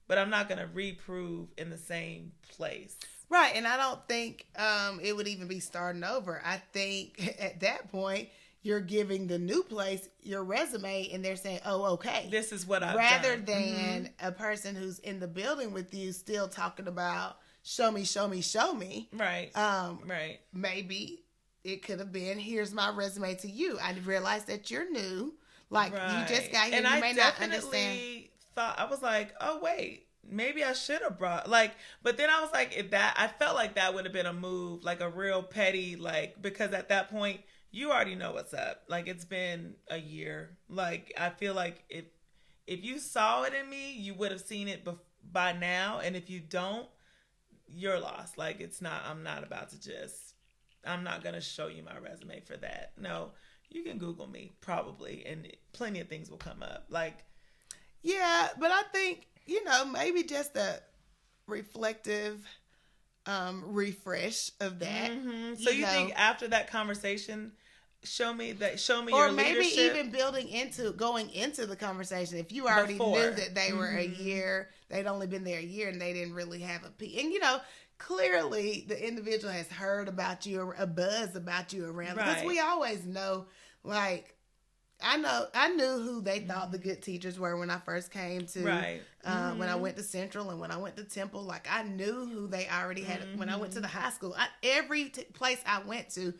but I'm not going to reprove in the same place. Right, and I don't think it would even be starting over. I think at that point, you're giving the new place your resume, and they're saying, "Oh, okay, this is what I've rather done." than a person who's in the building with you still talking about show me, show me, show me. Right. Right. Maybe it could have been, here's my resume to you. I realized that you're new, like you just got here. And you may not understand. I was like, oh wait. Maybe I should have brought but then I was like, I felt like that would have been a move, like a real petty, because at that point you already know what's up. Like it's been a year. Like I feel like if you saw it in me, you would have seen it by now. And if you don't, you're lost. Like I'm not going to show you my resume for that. No, you can Google me probably, and plenty of things will come up. Yeah, but I think, maybe just a reflective refresh of that. Mm-hmm. So you think after that conversation, show me or your maybe leadership? even going into the conversation, if you already knew that they were a year, they'd only been there a year and they didn't really have a P. And clearly the individual has heard about you, or a buzz about you around, because we always know, I knew who they thought the good teachers were when I first came to, when I went to Central and when I went to Temple. I knew who they already had when I went to the high school. Every place I went to,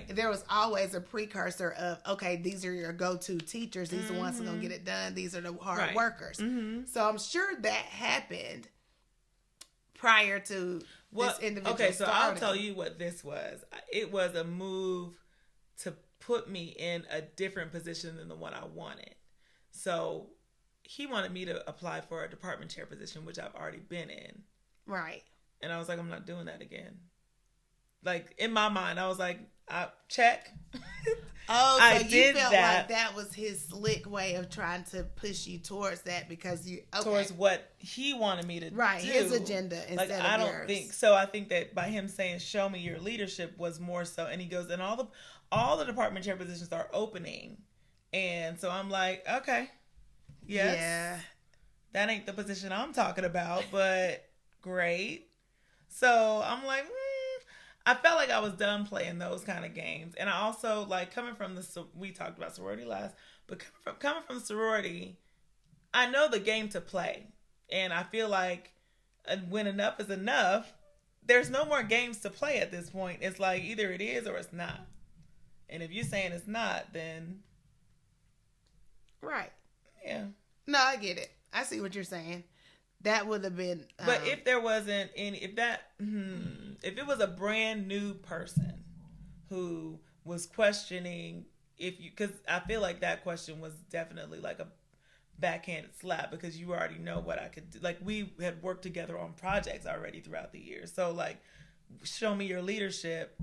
there was always a precursor of, okay, these are your go-to teachers. These are the ones who are going to get it done. These are the hard workers. So I'm sure that happened prior to this individual Okay, so starting. I'll tell you what this was. It was a move to put me in a different position than the one I wanted. So he wanted me to apply for a department chair position, which I've already been in. Right. And I was like, I'm not doing that again. In my mind, I was like, check. Oh, so you felt like that was his slick way of trying to push you towards that, because towards what he wanted me to do. His agenda instead of yours. I don't think so. I think that by him saying, show me your leadership, was more so. And he goes, and all the department chair positions are opening. And so I'm like, okay, yes. Yeah. That ain't the position I'm talking about, but great. So I'm like, I felt like I was done playing those kind of games. And I also, coming from we talked about sorority last, but coming from sorority, I know the game to play. And I feel like when enough is enough, there's no more games to play at this point. It's like either it is or it's not. And if you're saying it's not, then... Right. Yeah. No, I get it. I see what you're saying. That would have been... But if there wasn't any... If it was a brand new person who was questioning because I feel like that question was definitely like a backhanded slap, because you already know what I could do. We had worked together on projects already throughout the year. So show me your leadership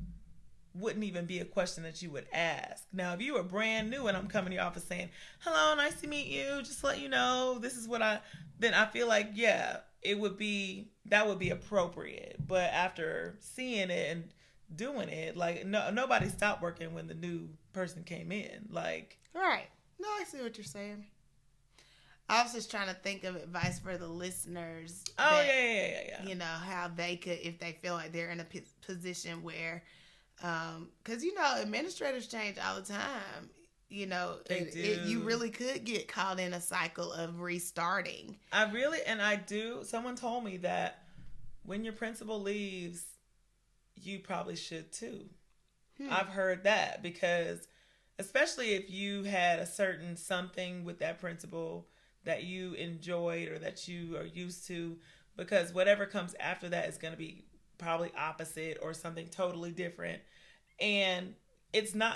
wouldn't even be a question that you would ask. Now, if you were brand new and I'm coming to your office saying, hello, nice to meet you, just to let you know, this is what then I feel like, yeah, that would be appropriate. But after seeing it and doing it, nobody stopped working when the new person came in. Right. No, I see what you're saying. I was just trying to think of advice for the listeners. Oh, yeah. How they could, if they feel like they're in a position where, because, administrators change all the time. They do. You really could get caught in a cycle of restarting. Someone told me that when your principal leaves, you probably should too. I've heard that, because especially if you had a certain something with that principal that you enjoyed or that you are used to, because whatever comes after that is going to be probably opposite or something totally different. And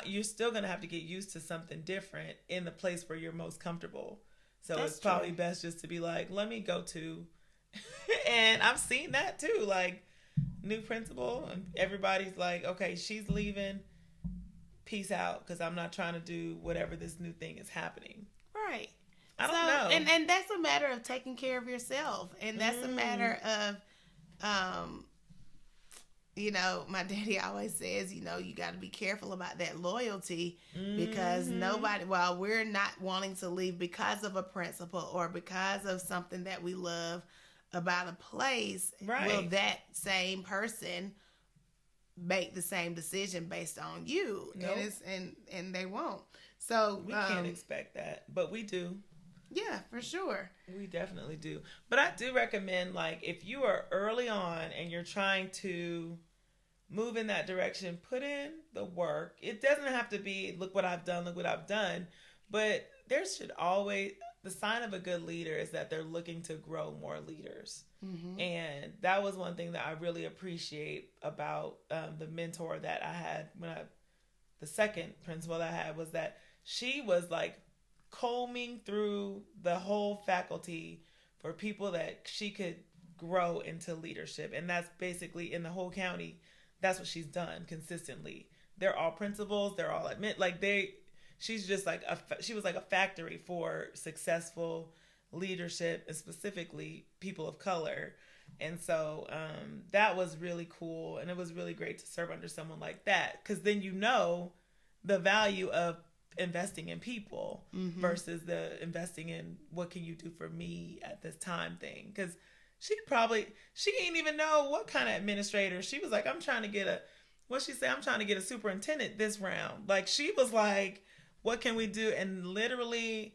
you're still going to have to get used to something different in the place where you're most comfortable. So it's probably best just to be like, let me go to, and I've seen that too. New principal, and everybody's like, okay, she's leaving, peace out, because I'm not trying to do whatever this new thing is happening. Right. I don't know. And that's a matter of taking care of yourself. And that's a matter of, my daddy always says, you got to be careful about that loyalty, because while we're not wanting to leave because of a principal or because of something that we love, about a place, Right. will that same person make the same decision based on you? Nope. And they won't. So We can't expect that, but we do. Yeah, for sure. We definitely do. But I do recommend, like, if you are early on and you're trying to move in that direction, put in the work. It doesn't have to be, look what I've done, look what I've done. But there should always, the sign of a good leader is that they're looking to grow more leaders. Mm-hmm. And that was one thing that I really appreciate about the mentor that I had the second principal that I had, was that she was like combing through the whole faculty for people that she could grow into leadership. And that's basically in the whole county. That's what she's done consistently. They're all principals. They're all she's just like she was like a factory for successful leadership, and specifically people of color. And so that was really cool. And it was really great to serve under someone like that, because then you know the value of investing in people versus the investing in what can you do for me at this time thing. Because she didn't even know what kind of administrator. She was like, I'm trying to get a superintendent this round. Like, she was like, what can we do? And literally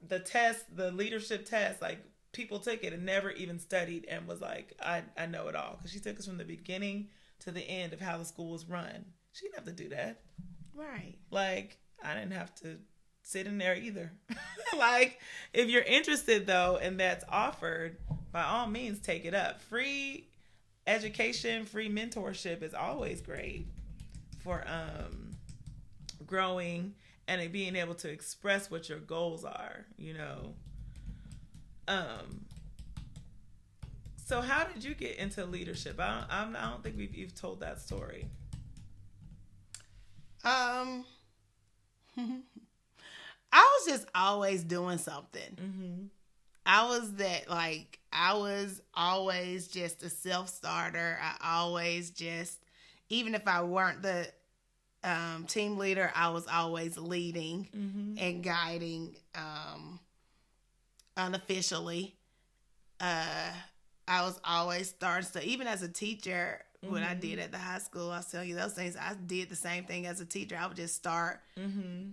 the leadership test, like, people took it and never even studied and was like, I know it all. Because she took us from the beginning to the end of how the school was run. She didn't have to do that. Right. Like, I didn't have to sit in there either. Like, if you're interested, though, and that's offered, by all means, take it up. Free education, free mentorship is always great for growing and being able to express what your goals are, you know. So how did you get into leadership? I don't think you've told that story. I was just always doing something. Mm-hmm. I was always just a self-starter. I always just, even if I weren't the team leader, I was always leading and guiding unofficially. I was always starting stuff. Even as a teacher, what I did at the high school, I'll tell you those things. I did the same thing as a teacher. I would just start,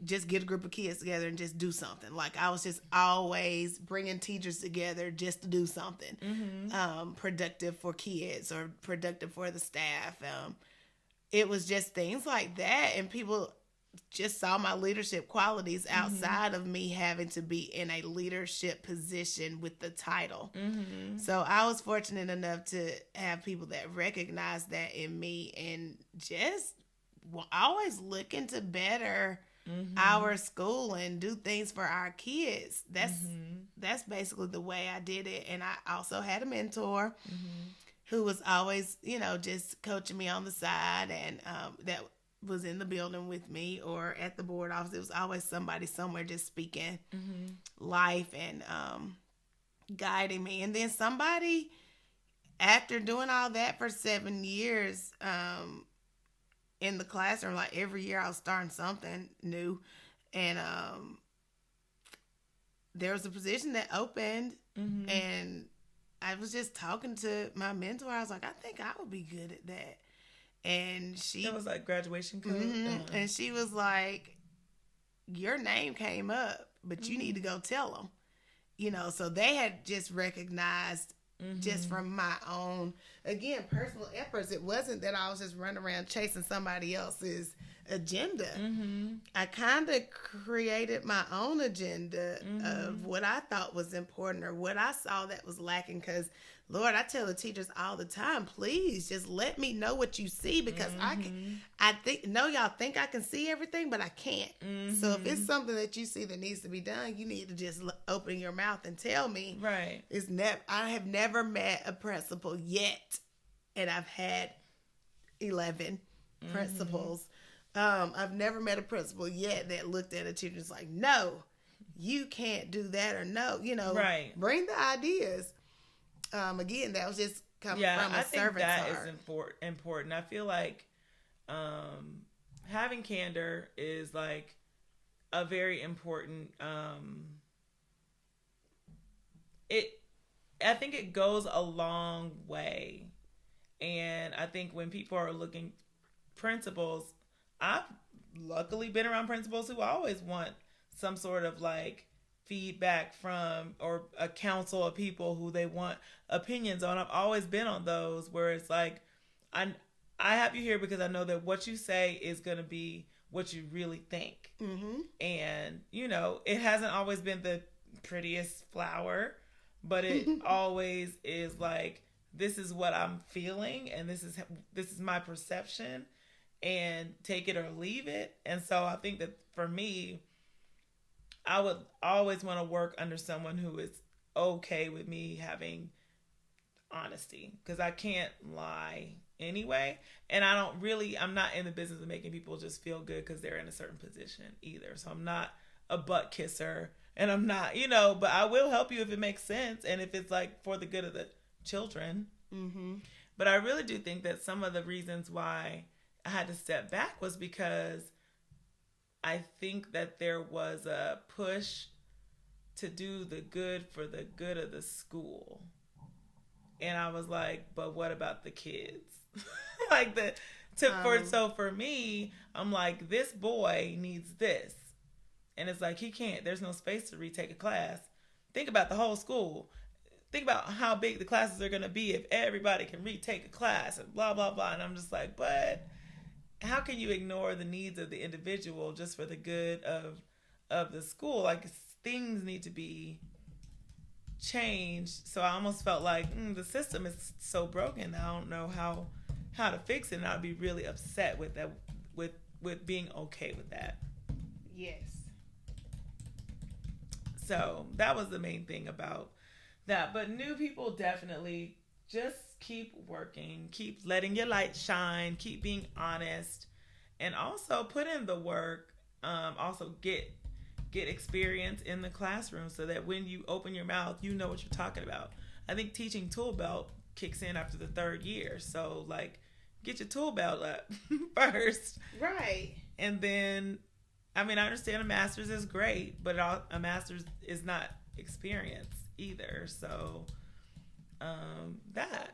just get a group of kids together and just do something. Like, I was just always bringing teachers together just to do something productive for kids or productive for the staff. It was just things like that. And people just saw my leadership qualities outside of me having to be in a leadership position with the title. So I was fortunate enough to have people that recognized that in me and just always looking to better our school and do things for our kids. That's basically the way I did it. And I also had a mentor who was always, just coaching me on the side, and that was in the building with me or at the board office. It was always somebody somewhere just speaking life and guiding me. And then somebody, after doing all that for 7 years in the classroom, like every year I was starting something new. And there was a position that opened and I was just talking to my mentor. I was like, I think I would be good at that. And it was like graduation code. And she was like, your name came up, but you need to go tell them. So they had just recognized just from my own, again, personal efforts. It wasn't that I was just running around chasing somebody else's agenda. I kind of created my own agenda of what I thought was important or what I saw that was lacking. Because, Lord, I tell the teachers all the time, please just let me know what you see, because y'all think I can see everything, but I can't. So if it's something that you see that needs to be done, you need to just open your mouth and tell me. Right. I have never met a principal yet, and I've had 11 principals. I've never met a principal yet that looked at a teacher and was like, no, you can't do that, or no, right. Bring the ideas. Again, that was just coming from a servant's heart. I think that is important. I feel like having candor is like a very important I think it goes a long way. And I think when people are looking principals, I've luckily been around principals who always want some sort of like feedback from, or a council of people who they want opinions on. I've always been on those where it's like, I have you here because I know that what you say is going to be what you really think. Mm-hmm. And, you know, it hasn't always been the prettiest flower, but it always is like, this is what I'm feeling, and this is my perception, and take it or leave it. And so I think that for me, I would always want to work under someone who is okay with me having honesty, because I can't lie anyway. And I'm not in the business of making people just feel good because they're in a certain position either. So I'm not a butt kisser, and I'm not, you know, but I will help you if it makes sense and if it's like for the good of the children. Mm-hmm. But I really do think that some of the reasons why I had to step back was because I think that there was a push to do the good for the good of the school. And I was like, but what about the kids? So for me, I'm like, this boy needs this. And it's like, he can't, there's no space to retake a class. Think about the whole school. Think about how big the classes are going to be if everybody can retake a class and blah, blah, blah. And I'm just like, but how can you ignore the needs of the individual just for the good of the school? Like, things need to be changed. So I almost felt like the system is so broken. I don't know how to fix it. And I'd be really upset with that, with being okay with that. Yes. So that was the main thing about that. But new people, definitely just keep working, keep letting your light shine, keep being honest, and also put in the work. Also get experience in the classroom so that when you open your mouth, you know what you're talking about. I think teaching tool belt kicks in after the 3rd year. So like, get your tool belt up first. Right. And then, I mean, I understand a master's is great, but a master's is not experience either. So, that.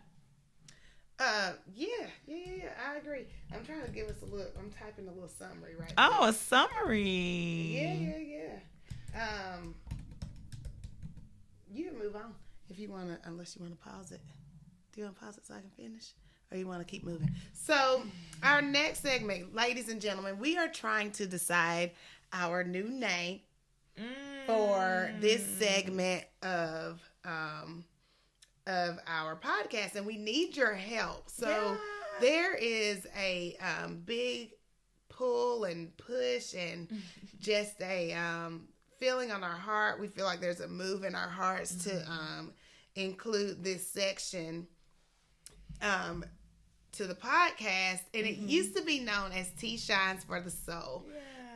Yeah, I agree. I'm trying to give us I'm typing a little summary right now. Oh, a summary. Yeah. You can move on if you want to, unless you want to pause it. Do you want to pause it so I can finish? Or you want to keep moving? So, our next segment, ladies and gentlemen, we are trying to decide our new name for this segment of our podcast, and we need your help. So there is a big pull and push and just a feeling on our heart. We feel like there's a move in our hearts to include this section to the podcast, and it used to be known as Tea Shines for the Soul.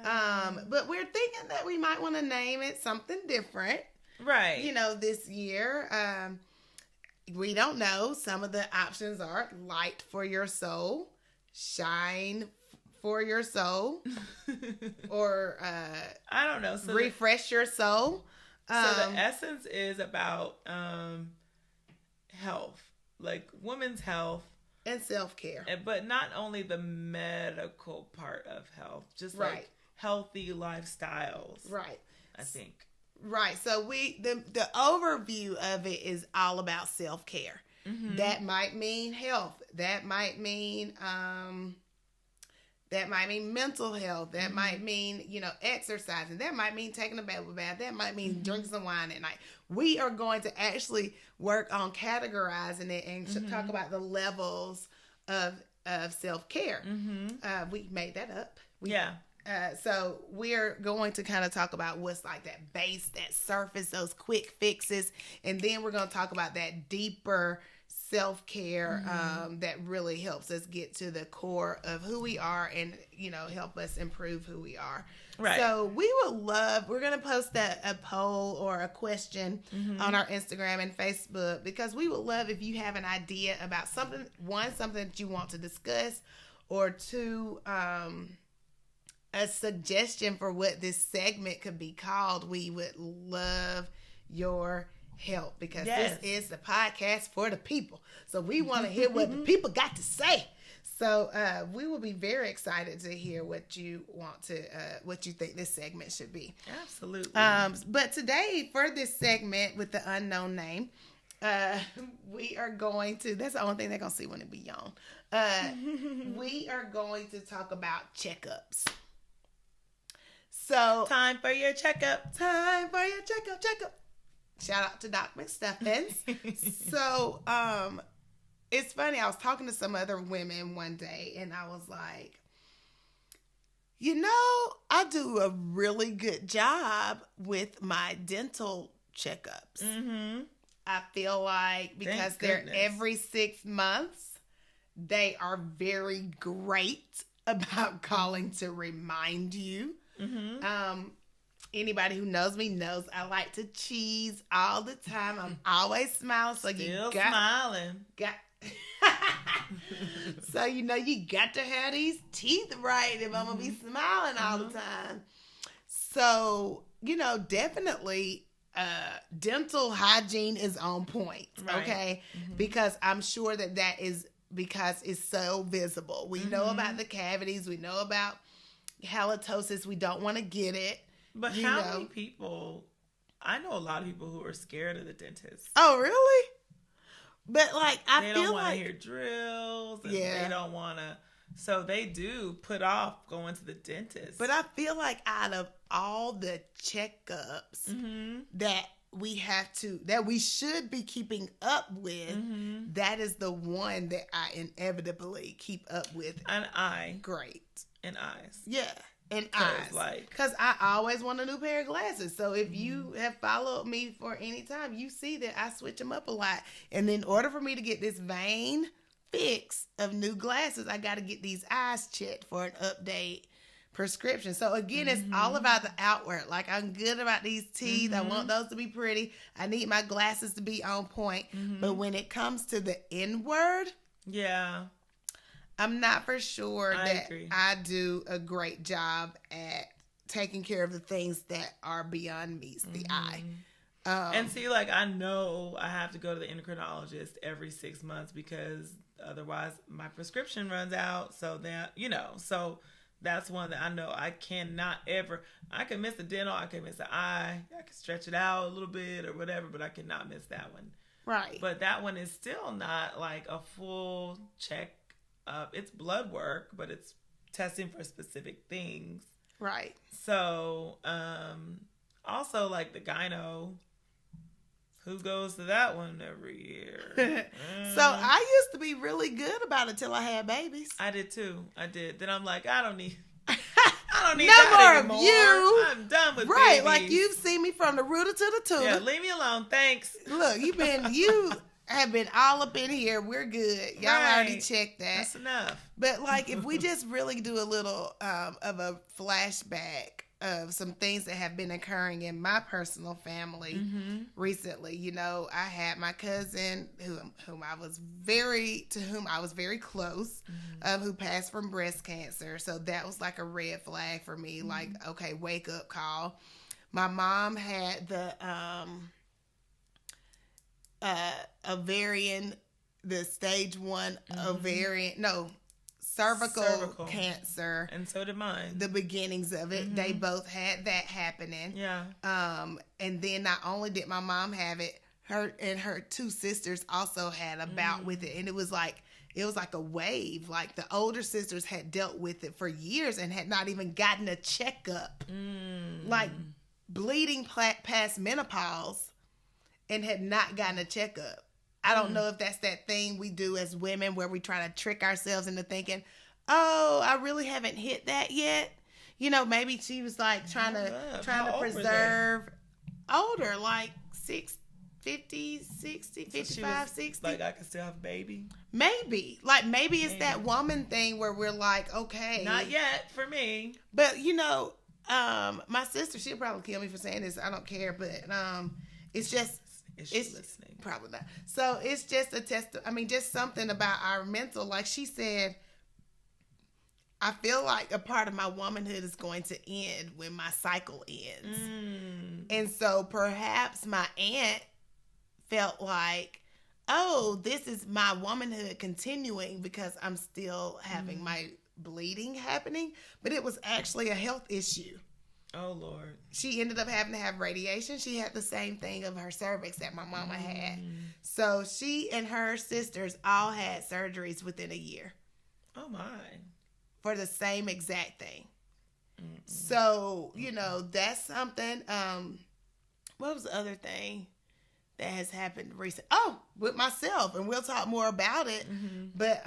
But we're thinking that we might want to name it something different, right? You know, this year. We don't know. Some of the options are light for your soul, shine for your soul, or I don't know. So refresh your soul. So the essence is about health, like women's health and self-care, but not only the medical part of health, just like healthy lifestyles. Right. I think. Right. So the overview of it is all about self-care. Mm-hmm. That might mean health. That might mean mental health. That might mean, exercising. That might mean taking a bath. That might mean drinking some wine at night. We are going to actually work on categorizing it and talk about the levels of self-care. Mm-hmm. We made that up. So we're going to kind of talk about what's like that base, that surface, those quick fixes. And then we're going to talk about that deeper self-care that really helps us get to the core of who we are and, help us improve who we are. Right. So we're going to post a poll or a question on our Instagram and Facebook, because we would love if you have an idea about something that you want to discuss, or two, a suggestion for what this segment could be called. We would love your help, because Yes. this is the podcast for the people. So we want to hear what the people got to say. So we will be very excited to hear what you what you think this segment should be. Absolutely. But today, for this segment with the unknown name, we are going to, that's the only thing they're going to see when it be on. We are going to talk about checkups. So, Time for your checkup. time for your checkup. Shout out to Doc McStuffins. So, it's funny. I was talking to some other women one day, and I was like, I do a really good job with my dental checkups. Mm-hmm. I feel like because they're goodness. every 6 months, they are very great about calling to remind you. Mm-hmm. Anybody who knows me knows I like to cheese all the time. I'm always smiling, so Still you got smiling. so you got to have these teeth right if I'm gonna be smiling all the time. So definitely dental hygiene is on point. Right. Okay, because I'm sure that is because it's so visible. We know about the cavities, we know about halitosis. We don't want to get it. But how many people? I know a lot of people who are scared of the dentist. Oh, really? But They don't want to hear drills. And they don't want to. So they do put off going to the dentist. But I feel like out of all the checkups that we should be keeping up with, that is the one that I inevitably keep up with. An eye. Great. And eyes. Yeah. And eyes. Because I always want a new pair of glasses. So if you have followed me for any time, you see that I switch them up a lot. And in order for me to get this vein fix of new glasses, I got to get these eyes checked for an update prescription. So again, it's all about the outward. Like, I'm good about these teeth. I want those to be pretty. I need my glasses to be on point. But when it comes to the inward, I'm not for sure that I do a great job at taking care of the things that are beyond me, the eye. And see, I know I have to go to the endocrinologist every 6 months because otherwise my prescription runs out. So that, so that's one that I know I cannot ever, I can miss the dental, I can miss the eye, I can stretch it out a little bit or whatever, but I cannot miss that one. Right. But that one is still not a full check. It's blood work, but it's testing for specific things. Right. So, also the gyno, who goes to that one every year? So I used to be really good about it till I had babies. I did too. I did. Then I'm like, I don't need no that more of you. I'm done with right. babies. You've seen me from the rooter to the tutor. Yeah, leave me alone. Thanks. Look, you have been all up in here. We're good. Y'all already checked that. That's enough. But if we just really do a little of a flashback of some things that have been occurring in my personal family recently. I had my cousin whom I was very close, who passed from breast cancer. So that was a red flag for me. Okay, wake up call. My mom had the ovarian, the stage 1 cervical cancer. And so did mine. The beginnings of it. They both had that happening. Yeah. And then not only did my mom have it, her and her 2 sisters also had a bout with it. And it was like a wave. The older sisters had dealt with it for years and had not even gotten a checkup. Bleeding past menopause and had not gotten a checkup. I don't know if that's that thing we do as women where we try to trick ourselves into thinking, oh, I really haven't hit that yet. Maybe she was trying to preserve older, 50, 60, 55, 60. I can still have a baby? Maybe. Maybe it's that woman thing where we're okay. Not yet for me. But, my sister, she'll probably kill me for saying this. I don't care. But it's just... Is she listening? Probably not. So it's just just something about our mental. Like she said, I feel like a part of my womanhood is going to end when my cycle ends. And so perhaps my aunt felt like, oh, this is my womanhood continuing because I'm still having my bleeding happening. But it was actually a health issue. Oh, Lord. She ended up having to have radiation. She had the same thing of her cervix that my mama had. So she and her sisters all had surgeries within a year. Oh, my. For the same exact thing. So, you know, that's something. What was the other thing that has happened recently? Oh, with myself. And we'll talk more about it. But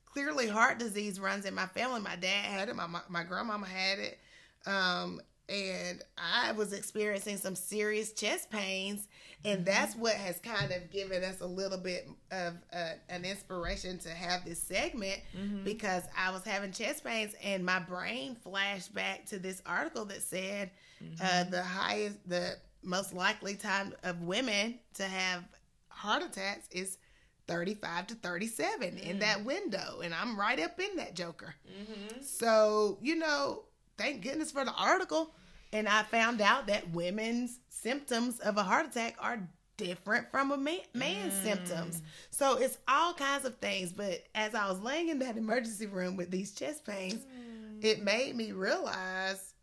clearly heart disease runs in my family. My dad had it. My grandmama had it. And I was experiencing some serious chest pains, and that's what has kind of given us a little bit of an inspiration to have this segment, because I was having chest pains, and my brain flashed back to this article that said the most likely time of women to have heart attacks is 35 to 37 in that window, and I'm right up in that joker. So, you know, thank goodness for the article. And I found out that women's symptoms of a heart attack are different from a man's symptoms. So it's all kinds of things. But as I was laying in that emergency room with these chest pains, it made me realize,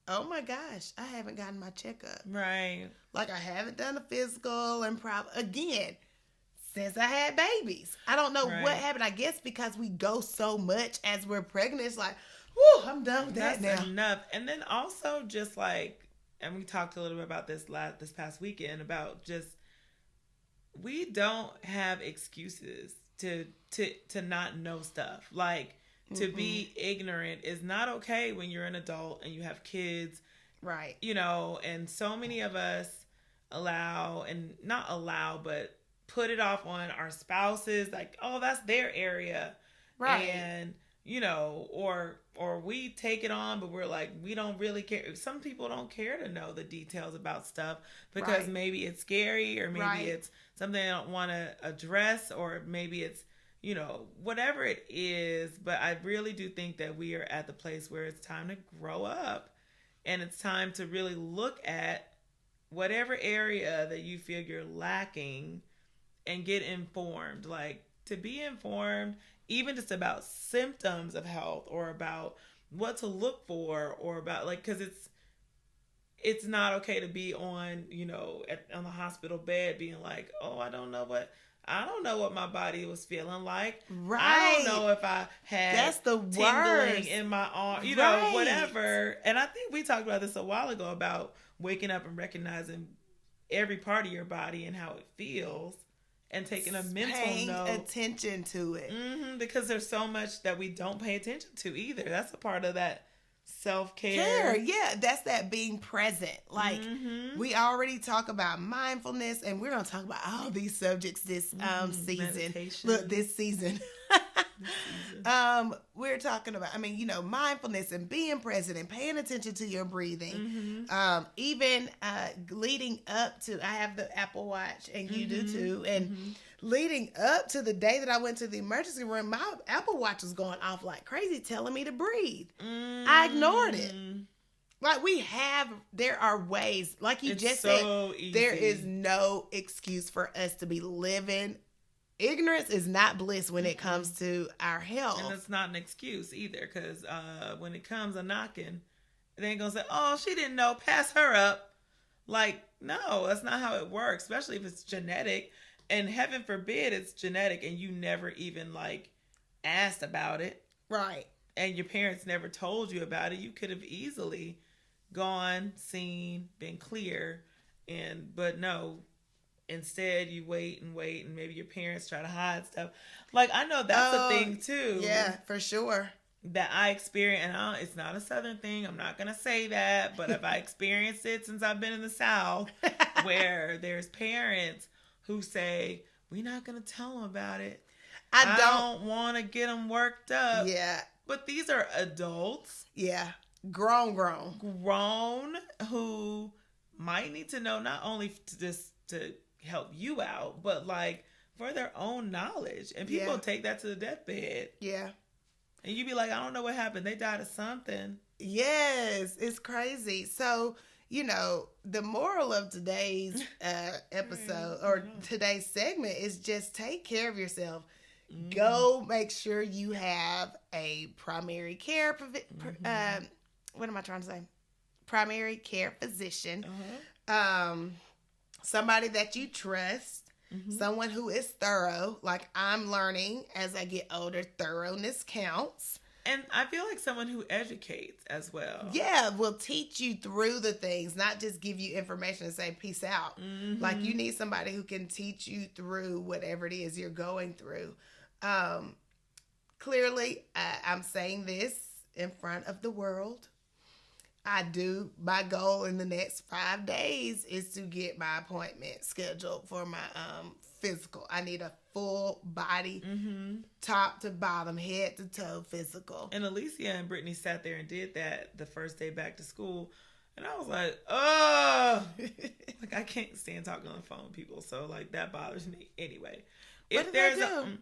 oh my gosh, I haven't gotten my checkup. Right. Like, I haven't done a physical, and again, since I had babies. I don't know what happened. I guess because we go so much as we're pregnant, it's like, whew, I'm done with that now. That's enough. And then also just like, and we talked a little bit about this past weekend, about just, we don't have excuses to not know stuff. Like, to be ignorant is not okay when you're an adult and you have kids. Right. You know, and so many of us but put it off on our spouses, like, oh, that's their area. Right. And, you know, or we take it on, but we're like, we don't really care. Some people don't care to know the details about stuff because maybe it's scary, or maybe it's something they don't want to address, or maybe it's, you know, whatever it is. But I really do think that we are at the place where it's time to grow up, and it's time to really look at whatever area that you feel you're lacking and get informed. Like, to be informed, even just about symptoms of health, or about what to look for, or about, like, because it's not okay to be on, you know, on the hospital bed being like, oh, I don't know what my body was feeling like. Right. I don't know if I had that's the tingling worst. in my arm, you know, whatever. And I think we talked about this a while ago, about waking up and recognizing every part of your body and how it feels, and taking a mental note, attention to it. Because there's so much that we don't pay attention to either. That's a part of that self-care. Yeah, that's that being present. Like, we already talk about mindfulness, and we're going to talk about all these subjects this season. Meditation. Look, this season. We're talking about, I mean, you know, mindfulness and being present and paying attention to your breathing. Even leading up to, I have the Apple Watch, and you do too, and leading up to the day that I went to the emergency room, my Apple Watch was going off like crazy, telling me to breathe. I ignored it. Like, there are ways, like you just said, easy. There is no excuse for us to be living. Ignorance is not bliss when it comes to our health. And it's not an excuse either, because when it comes a knocking, they ain't gonna say, oh, she didn't know, pass her up. Like, no, that's not how it works, especially if it's genetic. And heaven forbid it's genetic and you never even, like, asked about it. Right. And your parents never told you about it. You could have easily gone, seen, been clear, but no. Instead, you wait, and maybe your parents try to hide stuff. Like, I know that's a thing too. Yeah, for sure. That I experienced, and it's not a Southern thing. I'm not going to say that, but if I experienced it since I've been in the South, where there's parents who say, we're not going to tell them about it. I don't want to get them worked up. Yeah. But these are adults. Yeah. Grown who might need to know, not only to help you out, but like for their own knowledge. And people take that to the deathbed. Yeah. And you be like, I don't know what happened. They died of something. Yes, it's crazy. So, you know, the moral of today's episode or today's segment is just take care of yourself. Go make sure you have a primary care, what am I trying to say? Primary care physician. Somebody that you trust. Someone who is thorough. Like I'm learning as I get older, thoroughness counts. And I feel like someone who educates as well. Yeah, will teach you through the things, not just give you information and say, peace out. Like you need somebody who can teach you through whatever it is you're going through. Clearly, I'm saying this in front of the world. My goal in the next 5 days is to get my appointment scheduled for my physical. I need a full body, top to bottom, head to toe physical. And Alicia and Brittany sat there and did that the first day back to school. And I was like, oh, like I can't stand talking on the phone with people. So like that bothers me. Anyway, What did they do?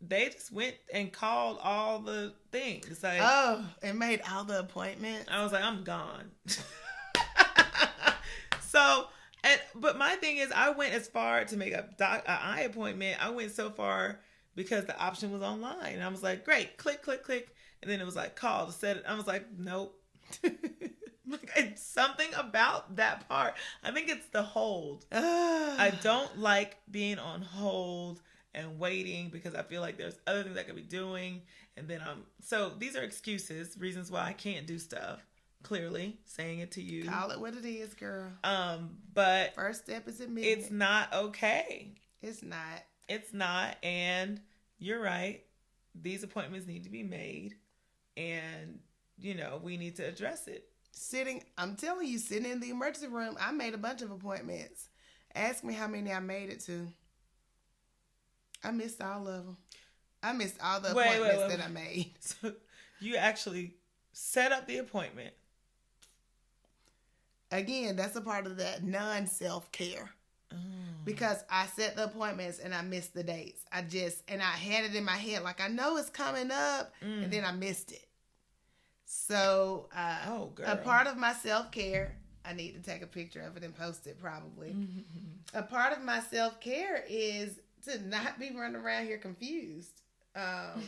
They just went and called all the things. Like, and made all the appointments. I was like, I'm gone. But my thing is, I went as far to make an eye appointment. I went so far because the option was online. And I was like, great, click, click, click. And then it was like, call to set it. I was like, nope. Like, it's something about that part. I think it's the hold. I don't like being on hold and waiting because I feel like there's other things I could be doing. And then so these are excuses, reasons why I can't do stuff. Clearly saying it to you. Call it what it is, girl. But first step is admitting it's not okay. It's not. It's not. And you're right. These appointments need to be made. And, you know, we need to address it. I'm telling you, sitting in the emergency room, I made a bunch of appointments. Ask me how many I made it to. I missed all of them. I missed all the appointments that I made. So you actually set up the appointment. Again, that's a part of that non-self-care. Because I set the appointments and I missed the dates. I had it in my head like I know it's coming up, and then I missed it. So a part of my self-care, I need to take a picture of it and post it probably. A part of my self-care is to not be running around here confused. Because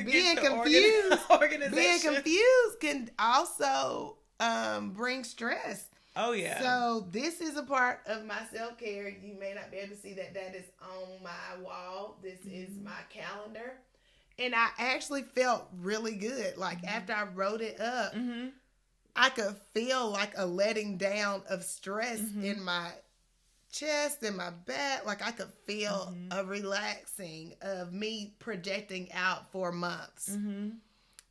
being confused can also bring stress. Oh, yeah. So this is a part of my self-care. You may not be able to see that is on my wall. This is my calendar. And I actually felt really good. Like after I wrote it up, I could feel like a letting down of stress in my chest and my back. Like I could feel a relaxing of me projecting out for months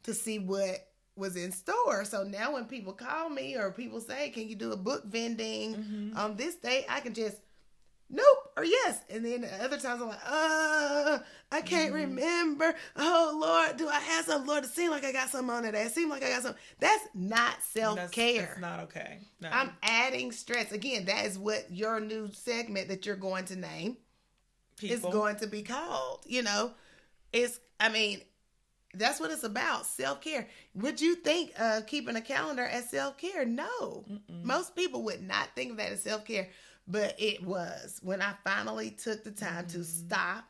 to see what was in store. So now when people call me or people say, can you do a book vending on this day, I can just nope or yes. And then other times I'm like, I can't remember. Oh Lord, do I have some? Lord, it seems like I got something on today. It seems like I got something. That's not self-care. That's not okay. No. I'm adding stress. Again, that is what your new segment that you're going to name is going to be called. You know, that's what it's about. Self-care. Would you think of keeping a calendar as self-care? No. Most people would not think of that as self-care. But it was when I finally took the time to stop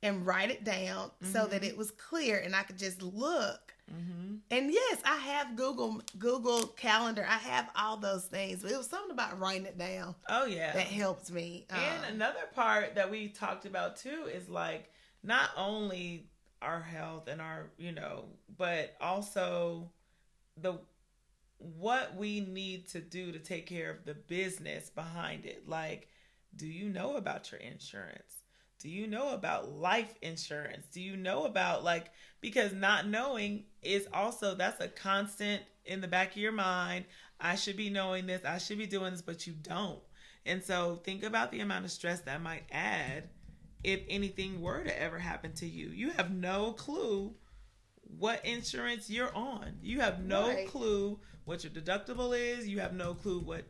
and write it down so that it was clear and I could just look. And yes, I have Google Calendar. I have all those things. But it was something about writing it down. Oh, yeah. That helped me. And another part that we talked about, too, is like not only our health and our, but also what we need to do to take care of the business behind it. Like, do you know about your insurance? Do you know about life insurance? Do you know about because not knowing is also, that's a constant in the back of your mind. I should be knowing this. I should be doing this, but you don't. And so think about the amount of stress that might add if anything were to ever happen to you. You have no clue what insurance you're on. You have no clue what your deductible is. You have no clue what,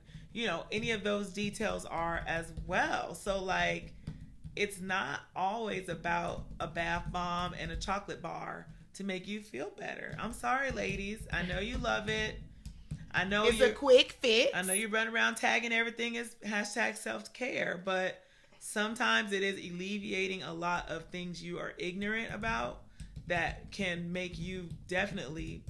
any of those details are as well. So it's not always about a bath bomb and a chocolate bar to make you feel better. I'm sorry, ladies. I know you love it. I know it's a quick fix. I know you run around tagging everything as hashtag self-care, but sometimes it is alleviating a lot of things you are ignorant about that can make you definitely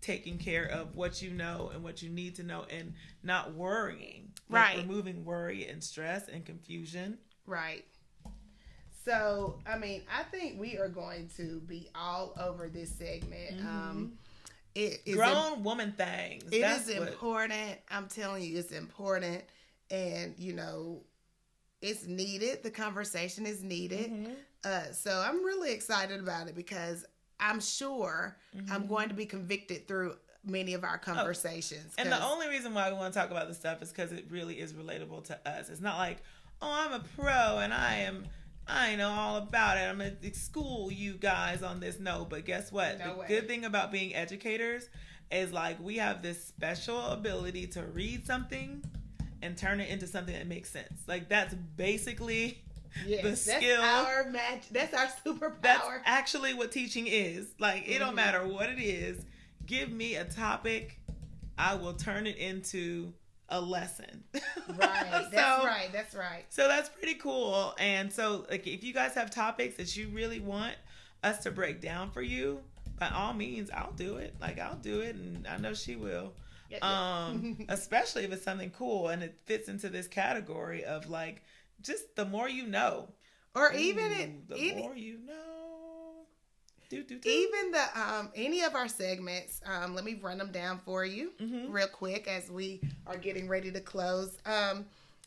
taking care of what you know and what you need to know and not worrying. Right. Removing worry and stress and confusion. Right. So, I mean, I think we are going to be all over this segment. It is grown woman things. It is important. I'm telling you, it's important. And, it's needed. The conversation is needed. So I'm really excited about it because I'm sure I'm going to be convicted through many of our conversations. And the only reason why we want to talk about this stuff is because it really is relatable to us. It's not like, oh, I'm a pro and I know all about it. I'm going to school you guys on this. No, but guess what? Good thing about being educators is like we have this special ability to read something and turn it into something that makes sense. Like that's basically the skill. That's our superpower. That's actually what teaching is. Like it don't matter what it is. Give me a topic, I will turn it into a lesson. Right. That's right. So that's pretty cool. And so like if you guys have topics that you really want us to break down for you, by all means, I'll do it. Like I'll do it and I know she will. Especially if it's something cool and it fits into this category of like just the more you know. Or even the more you know. Even the any of our segments, let me run them down for you real quick as we are getting ready to close.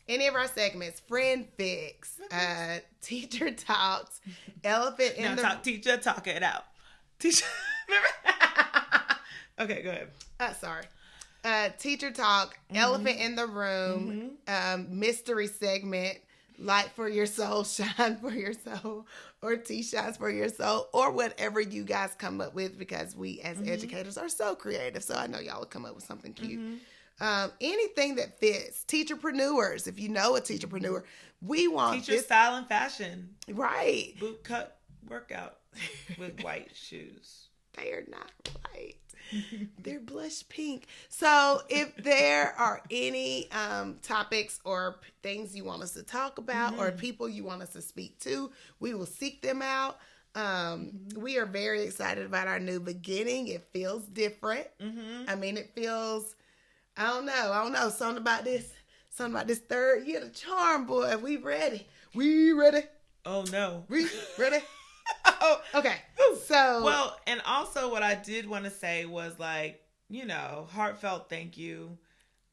Any of our segments, Friend Fix, Teacher Talks, Elephant in the... Teacher, talk it out. Teacher, okay, go ahead. Sorry. Teacher Talk, Elephant in the Room, Mystery Segment, Light for Your Soul, Shine for Your Soul, or Tea Shines for Your Soul, or whatever you guys come up with, because we as educators are so creative. So I know y'all will come up with something cute. Anything that fits. Teacherpreneurs, if you know a teacherpreneur, we want teacher style and fashion. Right. Boot cut workout with white shoes. They are not white. They're blush pink. So if there are any topics or things you want us to talk about or people you want us to speak to, we will seek them out. We are very excited about our new beginning. It feels different. I mean, it feels, I don't know. Something about this third year, the charm, boy. We ready. Oh, no. We ready. Oh, okay. So, well, and also what I did want to say was like, heartfelt thank you.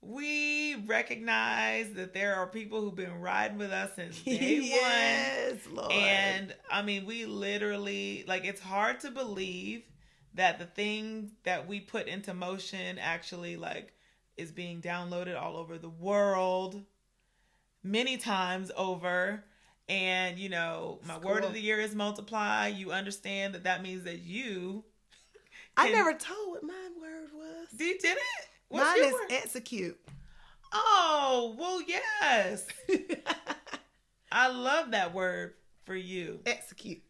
We recognize that there are people who've been riding with us since day yes, one. Lord. And I mean, we literally, like, it's hard to believe that the thing that we put into motion actually like is being downloaded all over the world many times over. And, my word of the year is multiply. You understand that means that you... I never told what my word was. You did it? What's mine your is word? execute. Oh, well, yes. I love that word for you. Execute.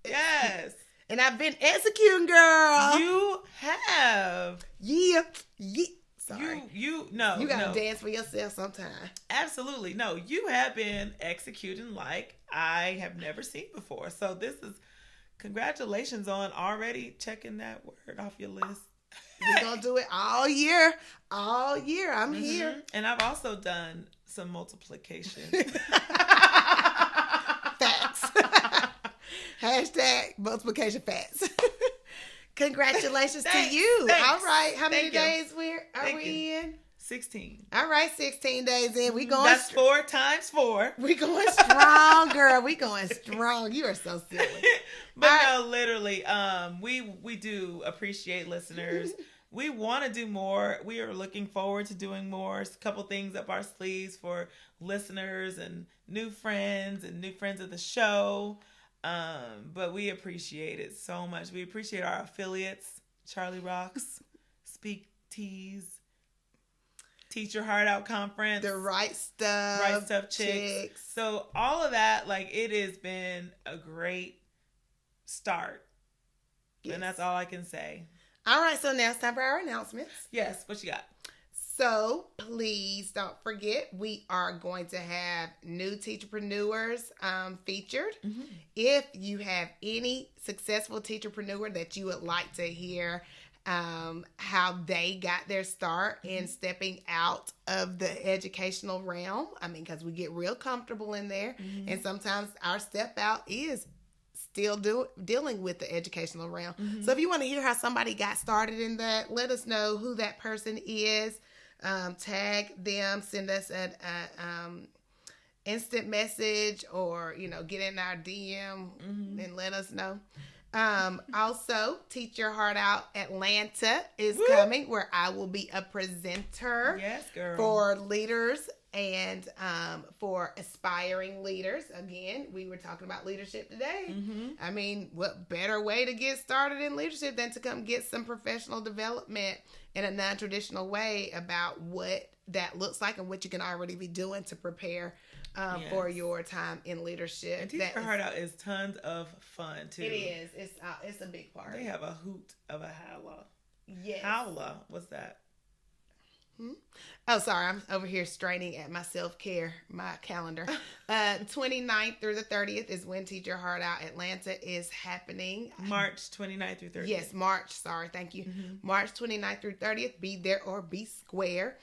Yes. And I've been executing, girl. You have. Yeah. Sorry. You gotta dance for yourself sometime. Absolutely. No, you have been executing like I have never seen before. So this is congratulations on already checking that word off your list. We're gonna do it all year. I'm here. And I've also done some multiplication. Facts. Hashtag multiplication facts. Congratulations to you. Thanks. All right. How many days are we in? 16. All right, 16 days in. We going. That's 4 times 4. We going strong, girl. We going strong. You are so silly. But no, literally, we do appreciate listeners. We want to do more. We are looking forward to doing more. A couple things up our sleeves for listeners and new friends of the show. But we appreciate it so much. We appreciate our affiliates, Charlie Rocks, Speak Tees, Teach Your Heart Out Conference, the Right Stuff Chicks. So all of that, like, it has been a great start Yes. And that's all I can say. All right, so now it's time for our announcements. Yes, what you got? So please don't forget, we are going to have new teacherpreneurs featured. Mm-hmm. If you have any successful teacherpreneur that you would like to hear how they got their start in stepping out of the educational realm. I mean, because we get real comfortable in there, and sometimes our step out is still dealing with the educational realm. So if you want to hear how somebody got started in that, let us know who that person is. Tag them, send us an instant message, or get in our DM and let us know. Also, Teach Your Heart Out Atlanta is coming, where I will be a presenter. Yes, girl. For leaders and for aspiring leaders. Again, we were talking about leadership today. I mean, what better way to get started in leadership than to come get some professional development in a non-traditional way about what that looks like and what you can already be doing to prepare for your time in leadership. And Teach Your Heart Out is tons of fun too. It is. It's a big part. They have a hoot of a howler. Yes. Howler. What's that? Oh, sorry. I'm over here straining at my self-care, my calendar. 29th through the 30th is when Teach Your Heart Out Atlanta is happening. March 29th through 30th. Yes, March. Sorry. Thank you. March 29th through 30th. Be there or be square.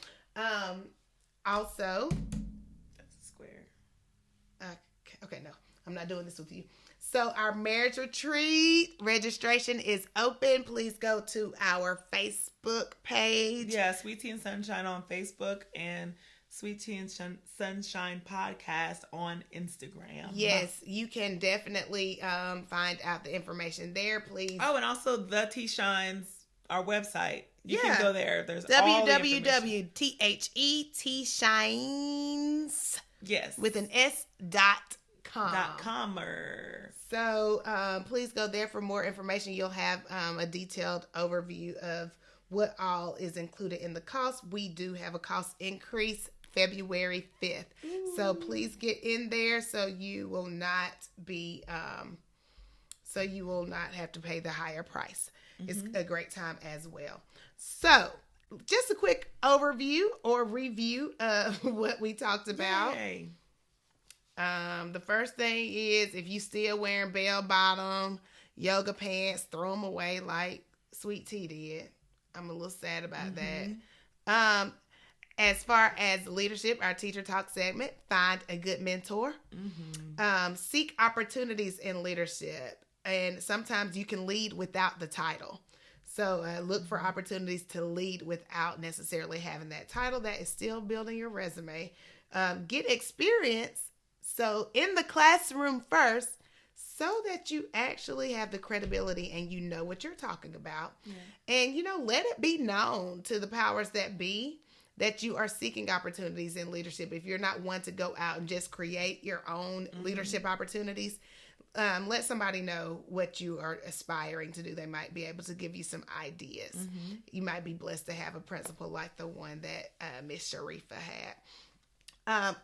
Also. That's square. Okay, no. I'm not doing this with you. So our marriage retreat registration is open. Please go to our Facebook page. Yeah, Sweet Tea and Sunshine on Facebook and Sweet Tea and Sunshine Podcast on Instagram. Yes, you can definitely find out the information there, please. Oh, and also the Tea Shines, our website. You can go there. There's www.thetshines. Yes. With an s.com. So please go there for more information. You'll have a detailed overview of what all is included in the cost. We do have a cost increase February 5th. So please get in there so you will not be have to pay the higher price. It's a great time as well. So just a quick overview or review of what we talked about. Yay. The first thing is, if you still wearing bell-bottom yoga pants, throw them away like Sweet Tea did. I'm a little sad about that. As far as leadership, our Teacher Talk segment, find a good mentor. Seek opportunities in leadership. And sometimes you can lead without the title. So look for opportunities to lead without necessarily having that title. That is still building your resume. Get experience. So in the classroom first, so that you actually have the credibility and you know what you're talking about. Yeah. And, let it be known to the powers that be that you are seeking opportunities in leadership. If you're not one to go out and just create your own leadership opportunities, let somebody know what you are aspiring to do. They might be able to give you some ideas. You might be blessed to have a principal like the one that Miss Sharifa had.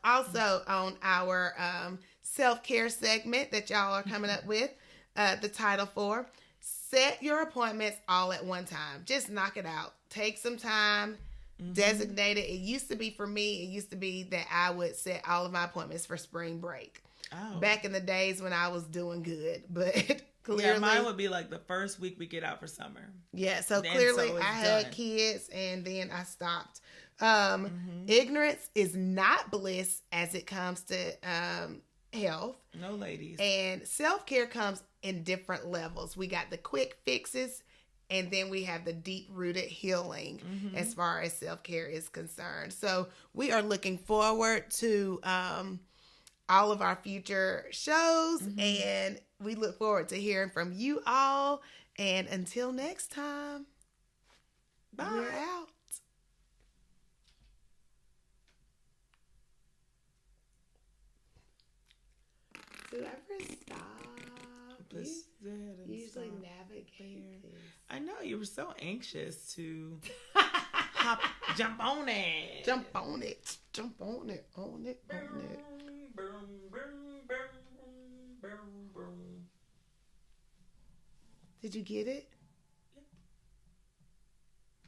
Also on our self-care segment that y'all are coming up with, the title for, set your appointments all at one time. Just knock it out. Take some time, designate it. It used to be that I would set all of my appointments for spring break. Oh. Back in the days when I was doing good, but clearly mine would be like the first week we get out for summer. Yeah, so clearly I had kids and then I stopped. Ignorance is not bliss as it comes to health. No, ladies. And self-care comes in different levels. We got the quick fixes, and then we have the deep-rooted healing as far as self-care is concerned. So we are looking forward to all of our future shows, and we look forward to hearing from you all. And until next time, bye. We're out. Do I ever stop? You usually navigate this. I know, you were so anxious to jump on it. Jump on it. On it. Did you get it?